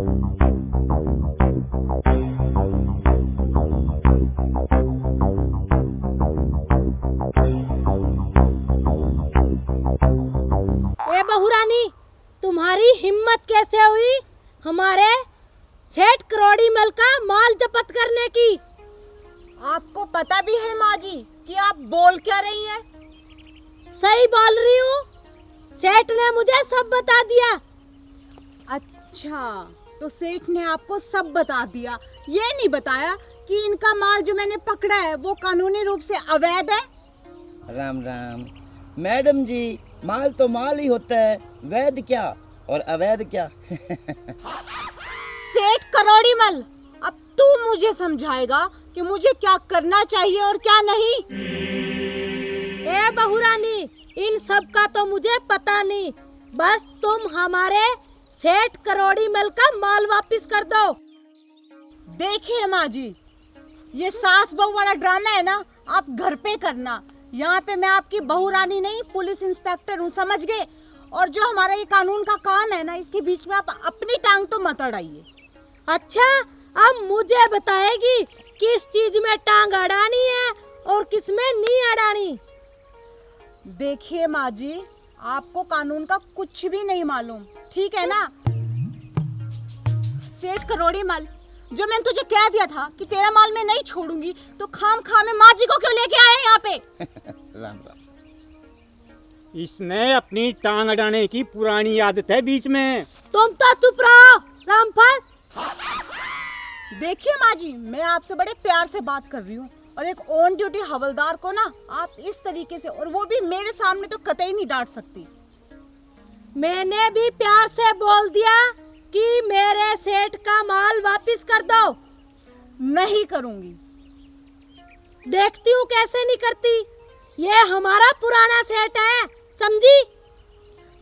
ए बहुरानी, तुम्हारी हिम्मत कैसे हुई हमारे सेठ करोड़ीमल का माल जब्त करने की? आपको पता भी है माँ जी कि आप बोल क्या रही हैं? सही बोल रही हूँ, सेठ ने मुझे सब बता दिया। अच्छा, तो सेठ ने आपको सब बता दिया, ये नहीं बताया कि इनका माल जो मैंने पकड़ा है वो कानूनी रूप से अवैध है? राम राम मैडम जी, माल तो माल ही होता है, वैध क्या और अवैध क्या। सेठ करोड़ीमल, अब तू मुझे समझाएगा कि मुझे क्या करना चाहिए और क्या नहीं। ए बहुरानी, इन सब का तो मुझे पता नहीं, बस तुम हमारे सेठ करोड़ीमल का माल वापस कर दो। देखिए माँ जी, ये सास बहू वाला ड्रामा है ना, आप घर पे करना। यहाँ पे मैं आपकी बहू रानी नहीं, पुलिस इंस्पेक्टर हूँ, समझ गए? और जो हमारा ये कानून का काम है ना, इसके बीच में आप अपनी टांग तो मत अड़ाइए। अच्छा, अब मुझे बताएगी किस चीज में टांग अड़ानी है और किस में नहीं अड़ानी? देखिए माँ जी, आपको कानून का कुछ भी नहीं मालूम, ठीक है ना? सेठ करोड़ीमल, जो मैंने तुझे कह दिया था कि तेरा माल मैं नहीं छोड़ूंगी, तो खाम खाम में माँ जी को क्यों लेके आए यहाँ पे? राम राम। इसने अपनी टांग अड़ाने की पुरानी आदत है बीच में। तुम तो चुप रहो रामफल। देखिए माँ जी, मैं आपसे बड़े प्यार से बात कर रही हूँ, और एक ऑन ड्यूटी हवलदार को ना आप इस तरीके से, और वो भी मेरे सामने, तो कतई नहीं डांट सकती। मैंने भी प्यार से बोल दिया कि मेरे सेठ का माल वापस कर दो। नहीं करूंगी। देखती हूँ कैसे नहीं करती, ये हमारा पुराना सेठ है, समझी?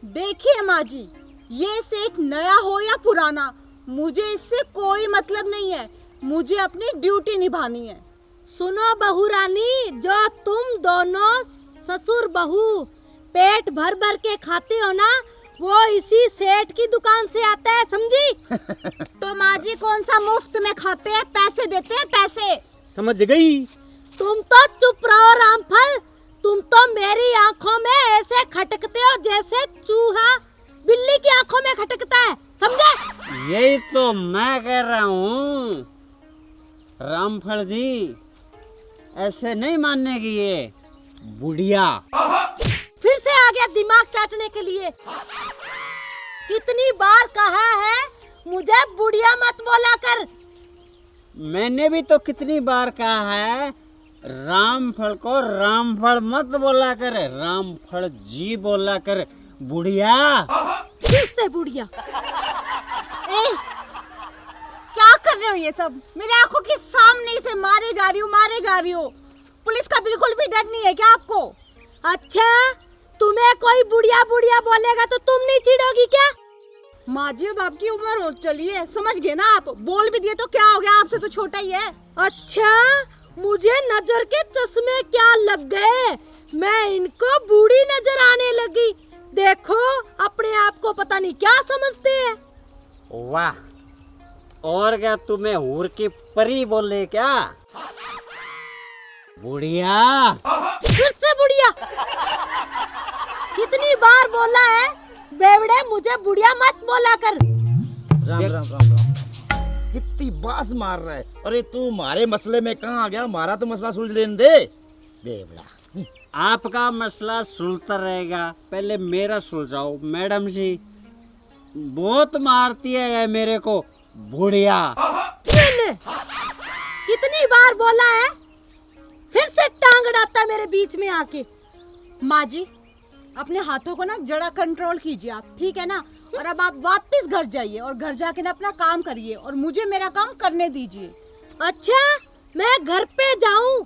देखिए माँ जी, ये सेठ नया हो या पुराना, मुझे इससे कोई मतलब नहीं है, मुझे अपनी ड्यूटी निभानी है। सुनो बहू रानी, जो तुम दोनों ससुर बहू पेट भर भर के खाते हो ना, वो इसी सेठ की दुकान से आता है, समझी? तो माँ जी कौन सा मुफ्त में खाते हैं, पैसे देते हैं, पैसे। समझ गई? तुम तो चुप रहो रामफल, तुम तो मेरी आंखों में ऐसे खटकते हो जैसे चूहा बिल्ली की आंखों में खटकता है, समझे? यही तो मैं कह रहा हूँ रामफल जी, ऐसे नहीं मानने की ये बुढ़िया। फिर से आ गया दिमाग चाटने के लिए। कितनी बार कहा है मुझे बुढ़िया मत बोला कर। मैंने भी तो कितनी बार कहा है रामफल को रामफल मत बोला कर, रामफल जी बोला कर, बुढ़िया। फिर से बुढ़िया। ए, क्या कर रहे हो ये सब? मेरे आंखों के सामने से मारे जा रही हो। पुलिस का बिल्कुल भी डर नहीं है क्या आपको? अच्छा, तुम्हें कोई बुढ़िया बुढ़िया बोलेगा तो तुम नहीं चिढ़ोगी क्या? माँ जी, अब आपकी उम्र हो चली है, समझ गए ना? आप बोल भी दिए तो क्या हो गया, आपसे तो छोटा ही है। अच्छा, मुझे नजर के चश्मे क्या लग गए, मैं इनको बूढ़ी नजर आने लगी। देखो, अपने आप को पता नहीं क्या समझते हैं। वाह, और क्या तुम्हें हूर की परी बोले क्या? बुढ़िया। फिर से बुढ़िया। कितनी बार बोला है बेवड़े, मुझे बुढ़िया मत बोला कर। राम राम राम राम। कितनी बास मार रहा है। अरे तू हमारे मसले में कहाँ आ गया, हमारा तो मसला सुलझ लेने दे बेवड़ा। आपका मसला सुलझता रहेगा, पहले मेरा सुलझाओ। मैडम जी बहुत मारती है ये मेरे को, बुढ़िया। कितनी बार बोला है, फिर से टांग अड़ाता मेरे बीच में आके। माँ जी, अपने हाथों को ना जरा कंट्रोल कीजिए आप, ठीक है ना? और अब आप वापस घर जाइए और घर जाके ना अपना काम करिए और मुझे मेरा काम करने दीजिए। अच्छा, मैं घर पे जाऊं?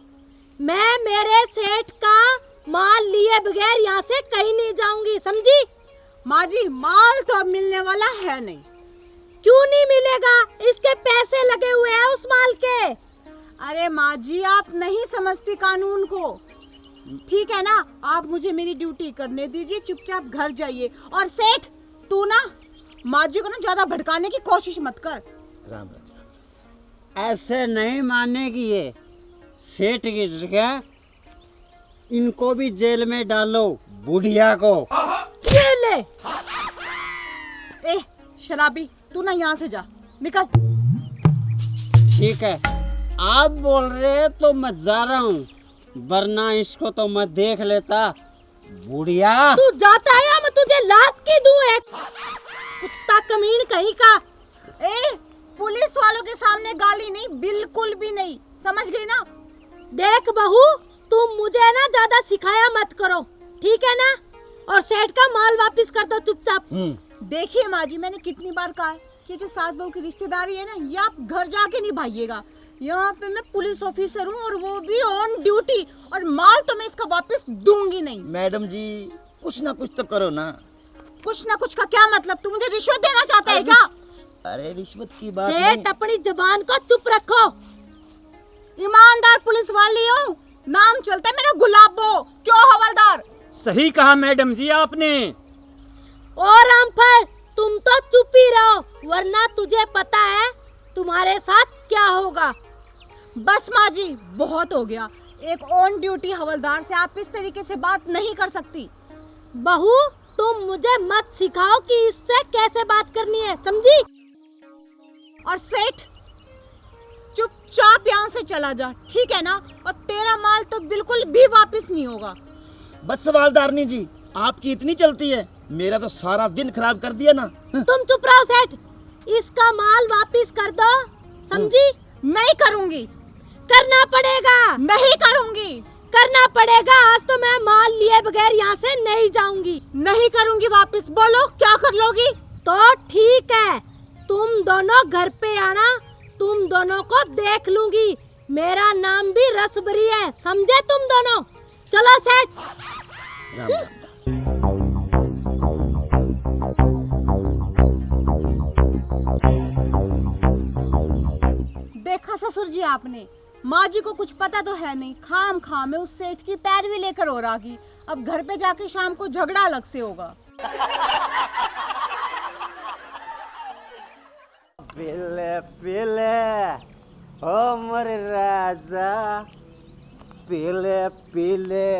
मैं मेरे सेठ का माल लिए बगैर यहाँ से कहीं नहीं जाऊंगी, समझी? माँ जी, माल तो अब मिलने वाला है नहीं। क्यों नहीं मिलेगा? इसके पैसे लगे हुए हैं उस माल के। अरे माँ जी, आप नहीं समझती कानून को, ठीक है ना? आप मुझे मेरी ड्यूटी करने दीजिए, चुपचाप घर जाइए। और सेठ, तू ना माँ जी को ना ज्यादा भड़काने की कोशिश मत कर। राम राम। ऐसे नहीं मानेगी ये। सेठ की जगह इनको भी जेल में डालो, बुढ़िया को। ये ले। ए शराबी, तू ना यहाँ से जा, निकल। ठीक है, आप बोल रहे तो मैं जा रहा हूँ, वरना इसको तो मैं देख लेता। बुढ़िया, तू जाता है या मैं तुझे लात की दूं एक कुत्ता कमीन कहीं का। ए पुलिस वालों के सामने गाली नहीं, बिल्कुल भी नहीं, समझ गई ना? देख बहू, तुम मुझे ना ज्यादा सिखाया मत करो, ठीक है ना? और सेठ का माल वापस कर दो चुपचाप। देखिए माँ जी, मैंने कितनी बार कहा है कि जो सास बहू की रिश्तेदारी है ना, ये आप घर जाके निभाइएगा। यहाँ पे मैं पुलिस ऑफिसर हूँ और वो भी ऑन ड्यूटी, और माल तो मैं इसका वापस दूंगी नहीं। मैडम जी कुछ ना कुछ तो करो ना। कुछ ना कुछ का क्या मतलब? तू मुझे रिश्वत देना चाहता है क्या? अरे रिश्वत की बात सेठ अपनी जबान को चुप रखो। ईमानदार पुलिस वाली हूँ, नाम चलता है मेरा गुलाबो। क्यों हवलदार? सही कहा मैडम जी आपने। और रामफल, तुम तो चुप ही रहो, वरना तुझे पता है तुम्हारे साथ क्या होगा। बस माँ जी, बहुत हो गया। एक ऑन ड्यूटी हवलदार से आप इस तरीके से बात नहीं कर सकती। बहू, तुम मुझे मत सिखाओ कि इससे कैसे बात करनी है, समझी? और सेठ, चुपचाप यहाँ से चला जा, ठीक है ना? और तेरा माल तो बिल्कुल भी वापस नहीं होगा। बस सवालदारनी जी, आपकी इतनी चलती है, मेरा तो सारा दिन खराब कर दिया ना। तुम चुप रहो सेठ, इसका माल वापस कर दो, समझी? नहीं करूंगी। करना पड़ेगा। नहीं करूंगी। करना पड़ेगा। आज तो मैं माल लिए बगैर यहाँ से नहीं जाऊंगी। नहीं करूंगी वापस। बोलो क्या कर लोगी? तो ठीक है, तुम दोनों घर पे आना, तुम दोनों को देख लूंगी। मेरा नाम भी रसबरी है, समझे तुम दोनों? चलो सेठ। राम राम। देखा ससुर जी आपने, माँ जी को कुछ पता तो है नहीं, खाम खाम में उस सेठ की पैरवी लेकर और आ गई। अब घर पे जाके शाम को झगड़ा अलग से होगा। पीले पीले ओ मोरे राजा, पीले पीले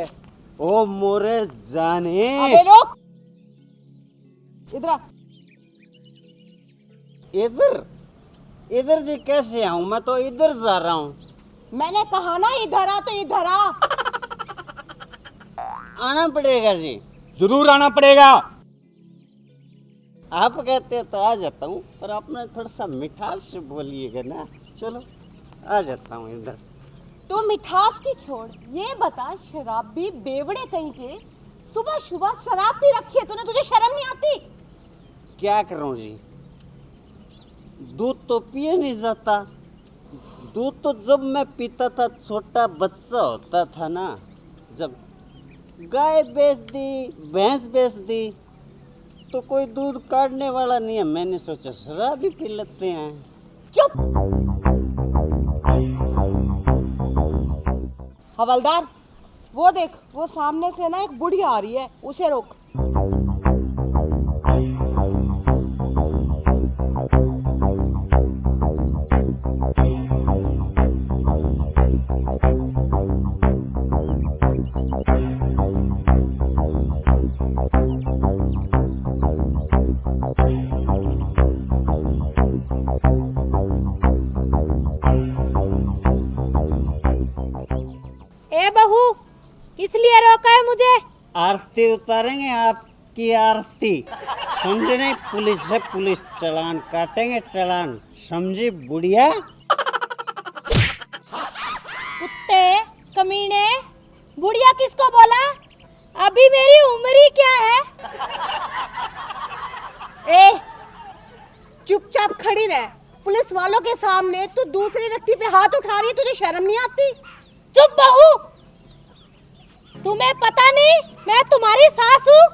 ओ मोरे जाने। अबे रुक, इधर आ। इधर इधर जी कैसे आऊं? मैं तो इधर जा रहा हूँ। मैंने कहा ना इधर आ, तो इधर आ। आना पड़ेगा जी। जरूर आना पड़ेगा। आप कहते तो आ जाता हूँ, पर आपने थोड़ा सा मिठास से बोलिएगा ना। चलो आ जाता हूँ इधर। तू मिठास की छोड़, ये बता, शराबी बेवड़े कहीं के, सुबह सुबह शराब पी रखी है तूने, तुझे शर्म नहीं आती? क्या करूँ जी, दूध तो पिए नहीं जाता। दूध तो जब मैं पीता था, छोटा बच्चा होता था ना, जब गाय बेच दी, भैंस बेच दी, तो कोई दूध काटने वाला नहीं है। मैंने सोचा शराब भी पी लेते हैं। चुप। हवलदार, वो देख, वो सामने से ना एक बुढ़ी आ रही है, उसे रोक। ए बहू, किस लिए रोका है मुझे? आरती उतारेंगे, आपकी आरती। समझे नहीं? पुलिस है पुलिस, चालान काटेंगे चालान। समझी बुढ़िया? कुत्ते कमीने, बुढ़िया किसको बोला? अभी मेरी उम्र ही क्या है? ए, चुपचाप खड़ी रह। पुलिस वालों के सामने तू दूसरे व्यक्ति पे हाथ उठा रही है, तुझे शर्म नहीं आती? चुप बहू, तुम्हें पता नहीं मैं तुम्हारी सास हूँ?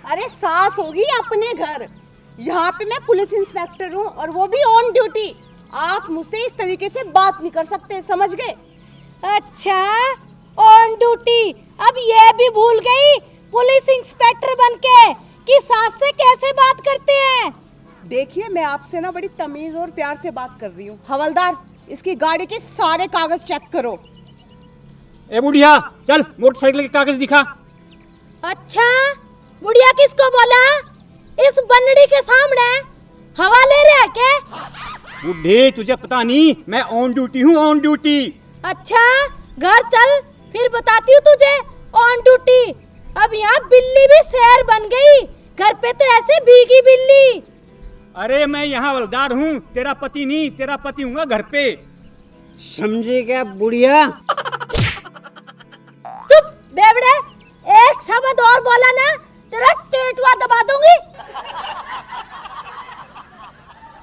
अरे सास होगी अपने घर, यहाँ पे मैं पुलिस इंस्पेक्टर हूँ, और वो भी ऑन ड्यूटी। आप मुझसे इस तरीके से बात नहीं कर सकते, समझ गए? अच्छा, ऑन ड्यूटी। अब ये भी भूल गई पुलिस इंस्पेक्टर बनके कि सास से कैसे बात करते हैं। देखिए मैं आपसे ना बड़ी तमीज और प्यार से बात कर रही हूँ। हवलदार, इसकी गाड़ी के सारे कागज चेक करो। ए बुढ़िया, चल मोटरसाइकिल के कागज दिखा। अच्छा, बुढ़िया किसको बोला? इस बनड़ी के सामने हवा ले रहे हैं क्या? बुढ़े, तुझे पता नहीं, मैं ऑन ड्यूटी हूँ, ऑन ड्यूटी। अच्छा, घर चल, फिर बताती हूँ तुझे ऑन ड्यूटी। अब यहाँ बिल्ली भी शेर बन गई, घर पे तो ऐसे भीगी बिल्ली। अरे मैं यहाँ हवलदार हूँ, तेरा पति नहीं, तेरा पति हूँ घर पे। समझे क्या बुढ़िया? चुप बेवड़े, एक शब्द और बोला ना तेरा टेटुआ दबा दूंगी।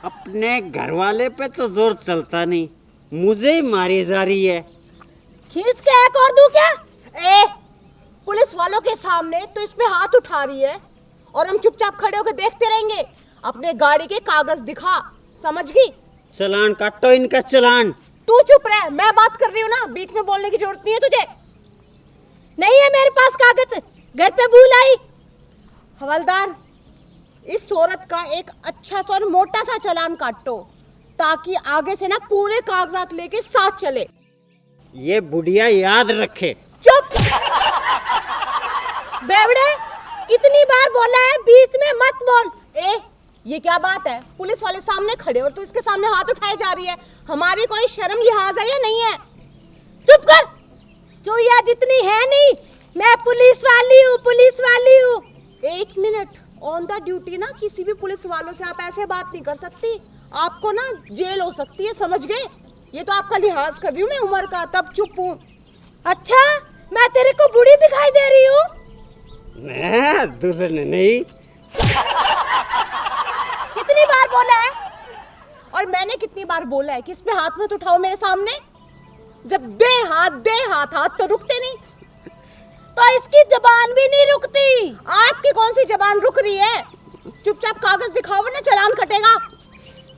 अपने घर वाले पे तो जोर चलता नहीं, मुझे ही मारी जा रही है। खींच के एक और दूं क्या? ए, पुलिस वालों के सामने तो इस पे हाथ उठा रही है और हम चुपचाप खड़े होकर देखते रहेंगे। अपने गाड़ी के कागज दिखा, समझ गई? चालान काटो इनका चालान। तू चुप रह, मैं बात कर रही हूँ ना, बीच में बोलने की जरूरत नहीं है तुझे। नहीं है मेरे पास कागज, घर पे भूल आई। हवलदार, इस औरत का एक अच्छा सा और मोटा सा चालान काटो ताकि आगे से ना पूरे कागजात लेके साथ चले। ये बुढ़िया याद रखे। चुप। बेवड़े, कितनी बार बोला है बीच में मत बोल। ए, ये क्या बात है? पुलिस वाले सामने खड़े और तू इसके सामने हाथ उठाए जा रही है। हमारी कोई शर्म लिहाज है या नहीं है? चुप कर, चुईया जितनी है नहीं, मैं पुलिस वाली हूँ, पुलिस वाली हूँ। 1 मिनट, ऑन द ड्यूटी ना किसी भी पुलिस वालों से आप ऐसे बात नहीं कर सकती। आपको ना जेल हो सकती है, समझ गए? ये तो आपका लिहाज कर रही हूँ मैं उम्र का, तब चुप हूँ। अच्छा, मैं तेरे को बुढ़ी दिखाई दे रही हूँ? मैं दुल्हन नहीं। कितनी बार बोला है? और मैंने कितनी बार बोला है कि इस पे हाथ मत उठाओ मेरे सामने। जब दे हाथ हाथ तो रुकते नहीं। तो इसकी जबान भी नहीं रुकती। आपकी कौन सी जबान रुक रही है? चुपचाप कागज दिखाओ वरना चालान कटेगा।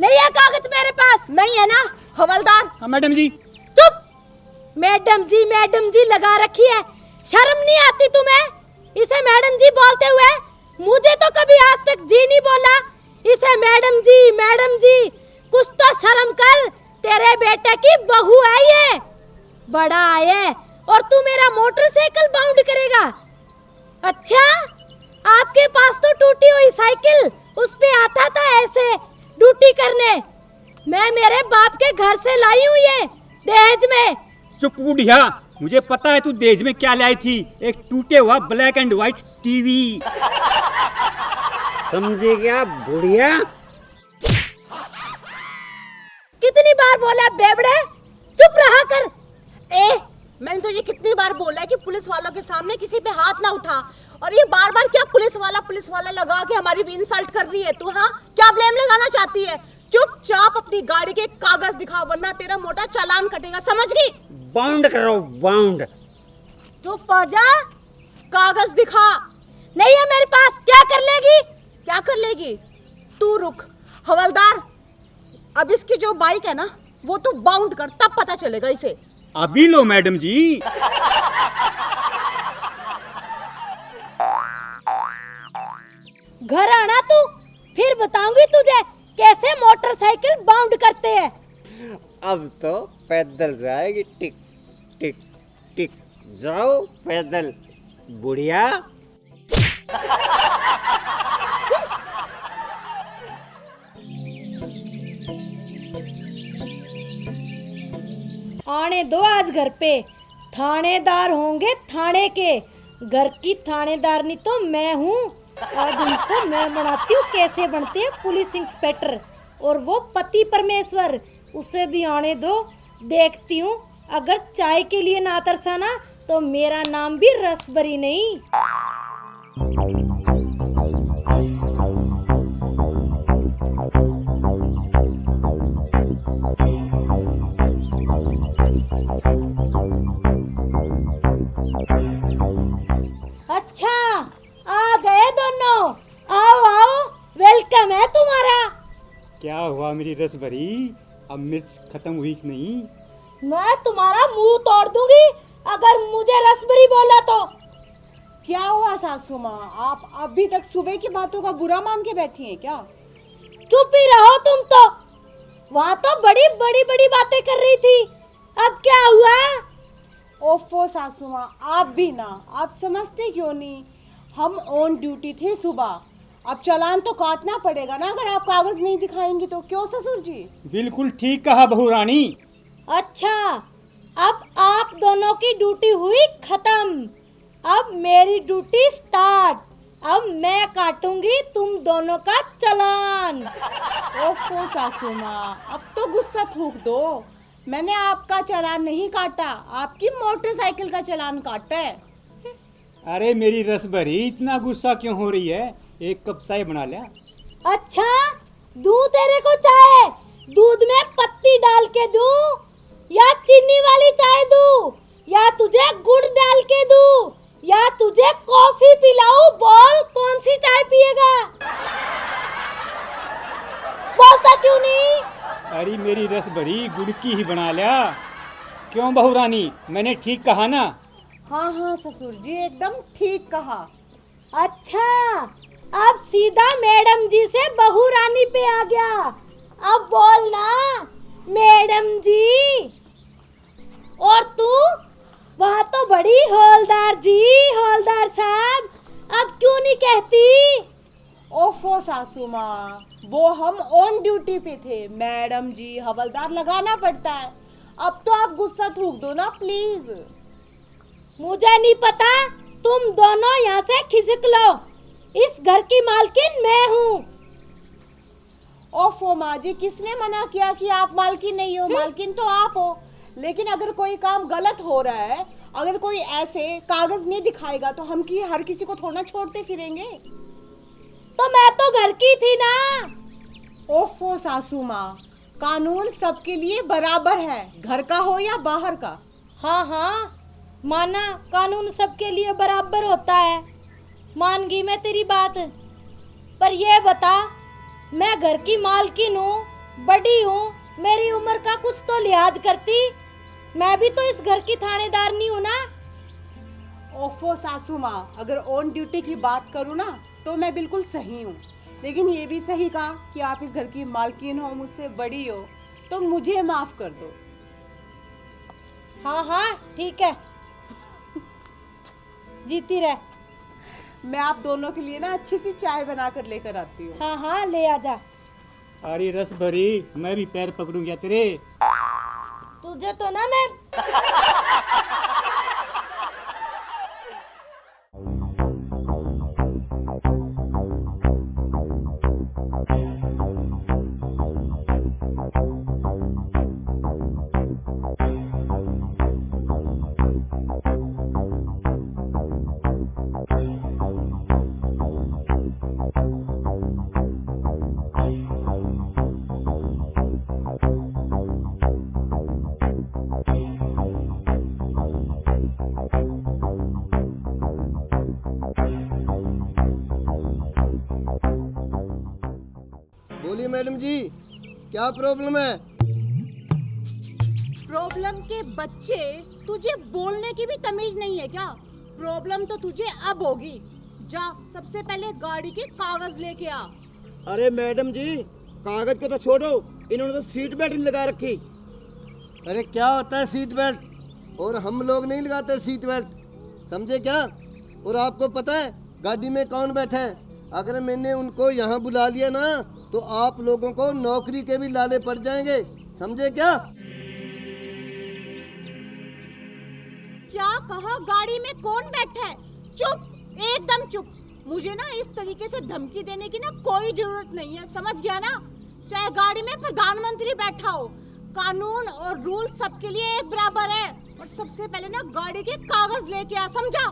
नहीं है कागज मेरे पास। नहीं है ना हवलदार? हाँ मैडम जी। चुप, मैडम जी लगा रखी है, शर्म नहीं आती तुम्हें? इसे मैडम जी बोलते हुए मुझे तो कभी आज तक जी नहीं बोला। इसे मैडम जी, कुछ तो शर्म कर, तेरे बेटे की बहू है ये, बड़ा है, और तू मेरा मोटरसाइकिल बाउंड करेगा? अच्छा, आपके पास तो टूटी हुई साइकिल, उस पे आता था ऐसे ड्यूटी करने। मैं मेरे बाप के घर से लाई हूँ ये, दहेज में। चुप बुढ़िया, मुझे पता है तू दहेज में क्या लाई थी, एक टूटे हुआ ब्लैक एंड व्हाइट टीवी। समझे क्या बुढ़िया? कितनी बार बोला बेवड़े, चुप रहा कर। ए, मैंने तुझे कितनी बार बोला है कि पुलिस वालों के सामने किसी पे हाथ ना उठा, और ये बार बार क्या पुलिस वाला लगा के हमारी भी इंसल्ट कर रही है तू? हाँ, क्या ब्लेम लगाना चाहती है? चुपचाप अपनी गाड़ी के कागज दिखा वरना तेरा मोटा चालान कटेगा, समझ गई? बाउंड करो, बाउंड। चुप हो जा। कागज दिखा। नहीं है मेरे पास, क्या कर लेगी? क्या कर लेगी? तू रुक। हवलदार, अब इसकी जो बाइक है ना वो तू बाउंड कर, तब पता चलेगा इसे। अभी लो मैडम जी। घर आना तू, फिर बताऊंगी तुझे कैसे मोटरसाइकिल बाउंड करते हैं। अब तो पैदल जाएगी, टिक टिक टिक। जाओ पैदल बुढ़िया। आने दो आज घर पे, थानेदार होंगे थाने के। घर की थानेदारनी तो मैं हूँ। आज उनको मैं बनाती हूँ कैसे बनते हैं पुलिस इंस्पेक्टर, और वो पति परमेश्वर, उसे भी आने दो। देखती हूँ, अगर चाय के लिए ना तरसाना तो मेरा नाम भी रसभरी नहीं। अच्छा, आ गए दोनों। आओ आओ, वेलकम है तुम्हारा। क्या हुआ मेरी रस भरी, अब मिर्च खत्म हुई कि नहीं? मैं तुम्हारा मुंह तोड़ दूंगी अगर मुझे रसभरी बोला तो। क्या हुआ सासू माँ, आप अभी तक सुबह की बातों का बुरा मान के बैठी हैं क्या? चुप ही रहो तुम तो। वहाँ तो बड़ी बड़ी बड़ी बातें कर रही थी, अब क्या हुआ? ओफो सासू माँ, आप भी ना, आप समझते क्यों नहीं? हम ऑन ड्यूटी थे सुबह, अब चालान तो काटना पड़ेगा ना अगर आप कागज नहीं दिखाएंगी तो। क्यों ससुर जी? बिल्कुल ठीक कहा बहू रानी। अच्छा, अब आप दोनों की ड्यूटी हुई खत्म, अब मेरी ड्यूटी स्टार्ट। अब मैं काटूंगी तुम दोनों का चालान। ओफो सासू माँ, अब तो गुस्सा थूक दो। मैंने आपका चालान नहीं काटा, आपकी मोटरसाइकिल का चालान काटा है। अरे मेरी रसभरी, इतना गुस्सा क्यों हो रही है? एक कप चाय बना लिया। अच्छा, दूं तेरे को चाय? दूध में पत्ती डाल के दूं या चीनी वाली चाय दूं या तुझे गुड़ डाल के दूं या तुझे कॉफी पिलाऊं? बोल कौन सी चाय पिएगा? बोलता क्यों नहीं? अरे मेरी रसभरी, गुड़ की ही बना लिया। क्यों बहू रानी, मैंने ठीक कहा ना? हाँ हाँ ससुर जी, एकदम ठीक कहा। अच्छा, अब सीधा मैडम जी से बहू रानी पे आ गया। अब बोल ना मैडम जी। और तू वहाँ तो बड़ी हौलदार जी, हौलदार साहब, अब क्यों नहीं कहती? ओफो सासू माँ, वो हम ऑन ड्यूटी पे थे, मैडम जी हवलदार लगाना पड़ता है। अब तो आप गुस्सा थूक दो ना प्लीज। मुझे नहीं पता, तुम दोनों यहाँ से खिसक लो, इस घर की मालकिन मैं हूँ। ओफो माँ जी, किसने मना किया कि आप मालकिन नहीं हो? मालकिन तो आप हो। लेकिन अगर कोई काम गलत हो रहा है, अगर कोई ऐसे कागज नहीं दिखाएगा तो हम की हर किसी को थोड़ा छोड़ते फिरेंगे। तो मैं तो घर की थी ना। ओफो सासू माँ, कानून सबके लिए बराबर है, घर का हो या बाहर का। हाँ हाँ, माना कानून सबके लिए बराबर होता है, मान गई मैं तेरी बात। पर ये बता, मैं घर की मालकिन हूँ, बड़ी हूँ, मेरी उम्र का कुछ तो लिहाज करती। मैं भी तो इस घर की थानेदार नहीं हूँ ना। ओफो सासू माँ, अगर ऑन ड्यूटी की बात करूँ ना तो मैं बिल्कुल सही हूँ, लेकिन ये भी सही कहा कि आप इस घर की मालकिन हो, मुझसे बड़ी हो, तो मुझे माफ कर दो। हाँ हाँ ठीक है, जीती रह। मैं आप दोनों के लिए ना अच्छी सी चाय बना कर लेकर आती हूँ। हाँ हाँ ले आजा। अरे रसभरी, मैं भी पैर पकड़ूंगा तेरे। तुझे तो ना मैं बोलिए मैडम जी, क्या प्रॉब्लम है? प्रॉब्लम के बच्चे, तुझे बोलने की भी तमीज नहीं है क्या? प्रॉब्लम तो तुझे अब होगी। जा सबसे पहले गाड़ी के कागज लेके आ। अरे मैडम जी, कागज को तो छोड़ो, इन्होंने तो सीट बेल्ट नहीं लगा रखी। अरे क्या होता है सीट बेल्ट? और हम लोग नहीं लगाते सीट बेल्ट, समझे क्या? और आपको पता है गाड़ी में कौन बैठा है? अगर मैंने उनको यहाँ बुला लिया ना तो आप लोगों को नौकरी के भी लाले पड़ जाएंगे, समझे क्या? क्या कहा? गाड़ी में कौन बैठा है? चुप, एकदम चुप। मुझे ना इस तरीके से धमकी देने की ना कोई जरूरत नहीं है, समझ गया ना? चाहे गाड़ी में प्रधानमंत्री बैठा हो, कानून और रूल सबके लिए एक बराबर है। और सबसे पहले ना गाड़ी के कागज लेके आ, समझा?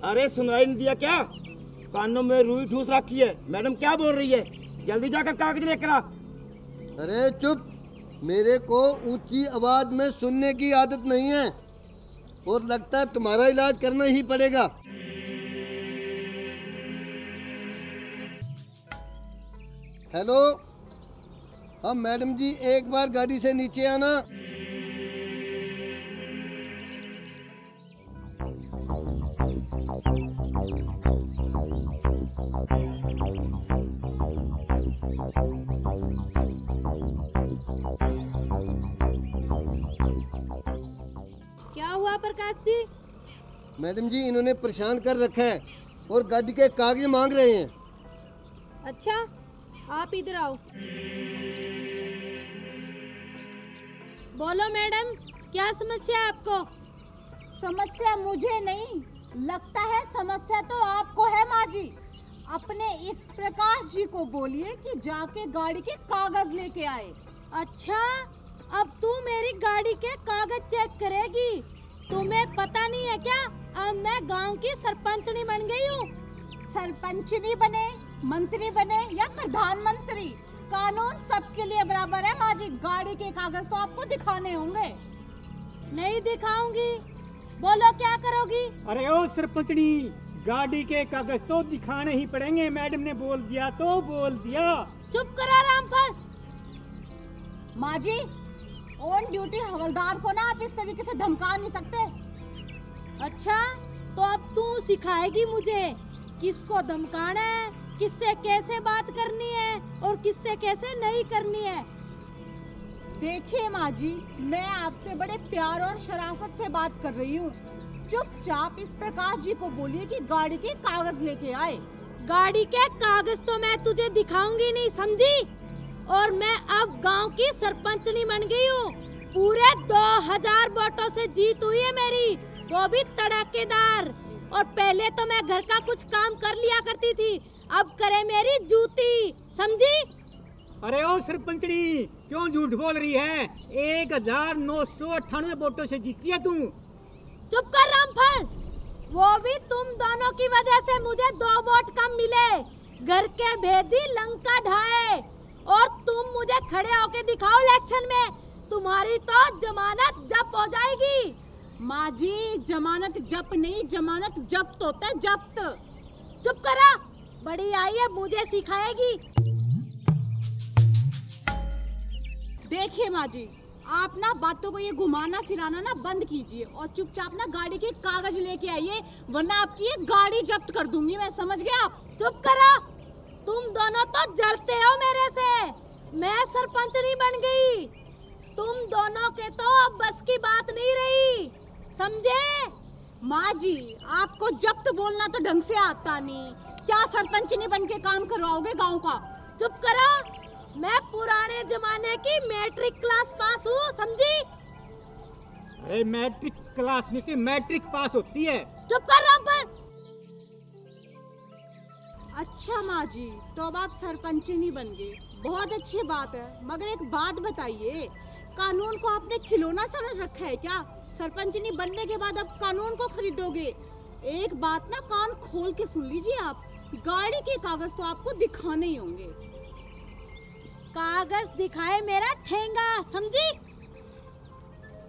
अरे सुनाई नहीं दिया क्या? कानों में रुई ठूस रखी है। मैडम क्या बोल रही है? जल्दी जाकर कागज लेकर आ। अरे चुप, मेरे को ऊंची आवाज में सुनने की आदत नहीं है, और लगता है तुम्हारा इलाज करना ही पड़ेगा। हेलो, हाँ मैडम जी, एक बार गाड़ी से नीचे आना। हुआ प्रकाश जी? मैडम जी इन्होंने परेशान कर रखा है और गाड़ी के कागज मांग रहे हैं। अच्छा, आप इधर आओ। बोलो मैडम, क्या समस्या है आपको? समस्या मुझे नहीं लगता है, समस्या तो आपको है माँ जी। अपने इस प्रकाश जी को बोलिए कि जाके गाड़ी के कागज लेके आए। अच्छा, अब तू मेरी गाड़ी के कागज चेक करेगी? तुम्हें पता नहीं है क्या, अब मैं गांव की सरपंचनी बन गई हूँ। सरपंचनी बने, मंत्री बने या प्रधानमंत्री, कानून सबके लिए बराबर है माँ जी। गाड़ी के कागज तो आपको दिखाने होंगे। नहीं दिखाऊंगी। बोलो क्या करोगी? अरे ओ सरपंचनी, गाड़ी के कागज तो दिखाने ही पड़ेंगे। मैडम ने बोल दिया तो बोल दिया। चुप करो रामफल। माँ जी, ऑन ड्यूटी हवलदार को ना आप इस तरीके से धमका नहीं सकते। अच्छा, तो अब तू सिखाएगी मुझे किसको धमकाना है, किससे कैसे बात करनी है और किससे कैसे नहीं करनी है। देखिए माँ जी, मैं आपसे बड़े प्यार और शराफत से बात कर रही हूँ। चुपचाप इस प्रकाश जी को बोलिए कि गाड़ी के कागज लेके आए। गाड़ी के कागज तो मैं तुझे दिखाऊंगी नहीं, समझी? और मैं अब गांव की सरपंचनी बन गई हूँ। पूरे 2000 वोटों से जीत हुई है मेरी, वो भी तड़ाकेदार। और पहले तो मैं घर का कुछ काम कर लिया करती थी, अब करे मेरी जूती, समझी? अरे ओ सरपंचनी, क्यों झूठ बोल रही है? 1998 वोटों से जीती है तू। चुप कर रामफल। वो भी तुम दोनों की वजह से मुझे 2 वोट कम मिले। घर के भेदी लंका ढाए और तुम मुझे खड़े होके दिखाओ इलेक्शन में, तुम्हारी तो जमानत जब्त हो जाएगी। माँ जी, जमानत जब्त नहीं, जमानत जब्त होता है, जब्त। चुप करा, बड़ी आई है मुझे सिखाएगी। देखिए माँ जी, आप ना बातों को ये घुमाना फिराना ना बंद कीजिए और चुपचाप ना गाड़ी के कागज लेके आइए, वरना आपकी ये गाड़ी जब्त कर दूंगी मैं, समझ गए आप? चुप करो, तुम दोनों तो जलते हो मेरे से। मैं सरपंच नहीं बन गई, तुम दोनों के तो अब बस की बात नहीं रही, समझे? माँ जी, आपको जब्त बोलना तो ढंग से आता नहीं, क्या सरपंचनी बन के काम करवाओगे गाँव का? चुप करो, मैं पुराने जमाने की मैट्रिक क्लास पास हूँ, समझी? अरे मैट्रिक क्लास में तो मैट्रिक पास होती है। चुप कर रामफल। अच्छा माँ जी, तो अब आप सरपंचनी बन गए, बहुत अच्छी बात है। मगर एक बात बताइए, कानून को आपने खिलौना समझ रखा है क्या? सरपंचनी बनने के बाद अब कानून को खरीदोगे? एक बात ना कान खोल के सुन लीजिए आप, गाड़ी के कागज तो आपको दिखाने ही होंगे। कागज दिखाए मेरा ठेंगा, समझी?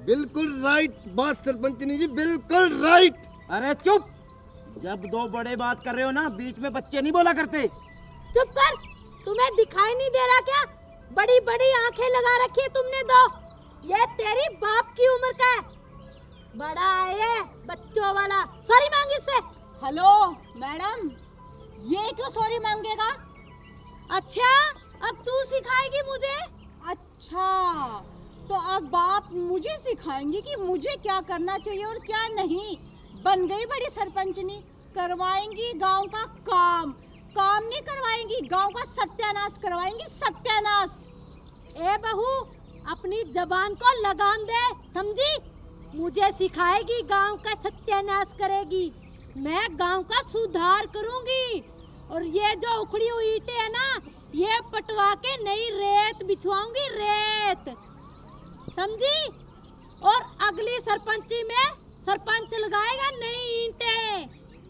बिल्कुल राइट बात सरपंचनी जी, बिल्कुल राइट। अरे चुप, जब 2 बड़े बात कर रहे हो ना, बीच में बच्चे नहीं बोला करते। चुप कर, तुम्हें दिखाई नहीं दे रहा क्या? बड़ी बड़ी आंखें लगा रखी है तुमने दो, ये तेरी बाप की उम्र का है। बड़ा है ये बच्चों वाला, सॉरी मांग इससे। हेलो मैडम, ये क्यों सॉरी मांगेगा? अच्छा, अब तू सिखाएगी मुझे? अच्छा, तो अब आप मुझे सिखाएंगी कि मुझे क्या करना चाहिए और क्या नहीं। बन गई बड़ी सरपंचनी, करवाएंगी गांव का काम, काम नहीं करवाएंगी, गांव का सत्यानाश करवाएंगी, सत्यानाश। ए बहू, अपनी जबान को लगाम दे, समझी? मुझे सिखाएगी, गांव का सत्यानाश करेगी, मैं गांव का सुधार करूंगी। और ये जो उखड़ी हुई ईंटें है ना, ये पटवा के नई रेत बिछवाऊंगी, रेत, समझी? और अगली सरपंची में सरपंच लगाएगा नई ईंटें।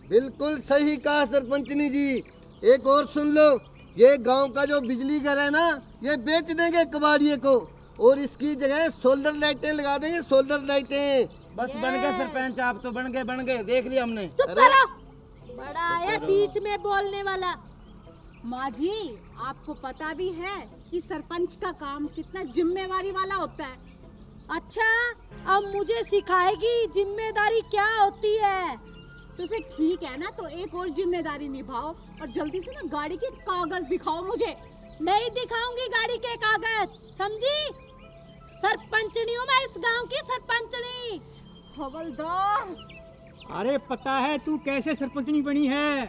बिल्कुल सही कहा सरपंचनी जी। एक और सुन लो, ये गांव का जो बिजली घर है ना, ये बेच देंगे कबाड़िए को और इसकी जगह सोलर लाइटें लगा देंगे, सोलर लाइटें। बस बन गए सरपंच, आप तो बन गए, देख लिया हमने। चुप करो, बड़ा है बीच में बोलने वाला। माँ जी, आपको पता भी है कि सरपंच का काम कितना जिम्मेवारी वाला होता है। अच्छा, अब मुझे सिखाएगी जिम्मेदारी क्या होती है। तो फिर ठीक है ना, तो एक और जिम्मेदारी निभाओ और जल्दी से ना गाड़ी के कागज दिखाओ मुझे। नहीं दिखाऊंगी गाड़ी के कागज, समझी? सरपंचनी हूँ मैं, इस गांव की सरपंचनी। हवलदार, अरे पता है तू कैसे सरपंचनी बनी है?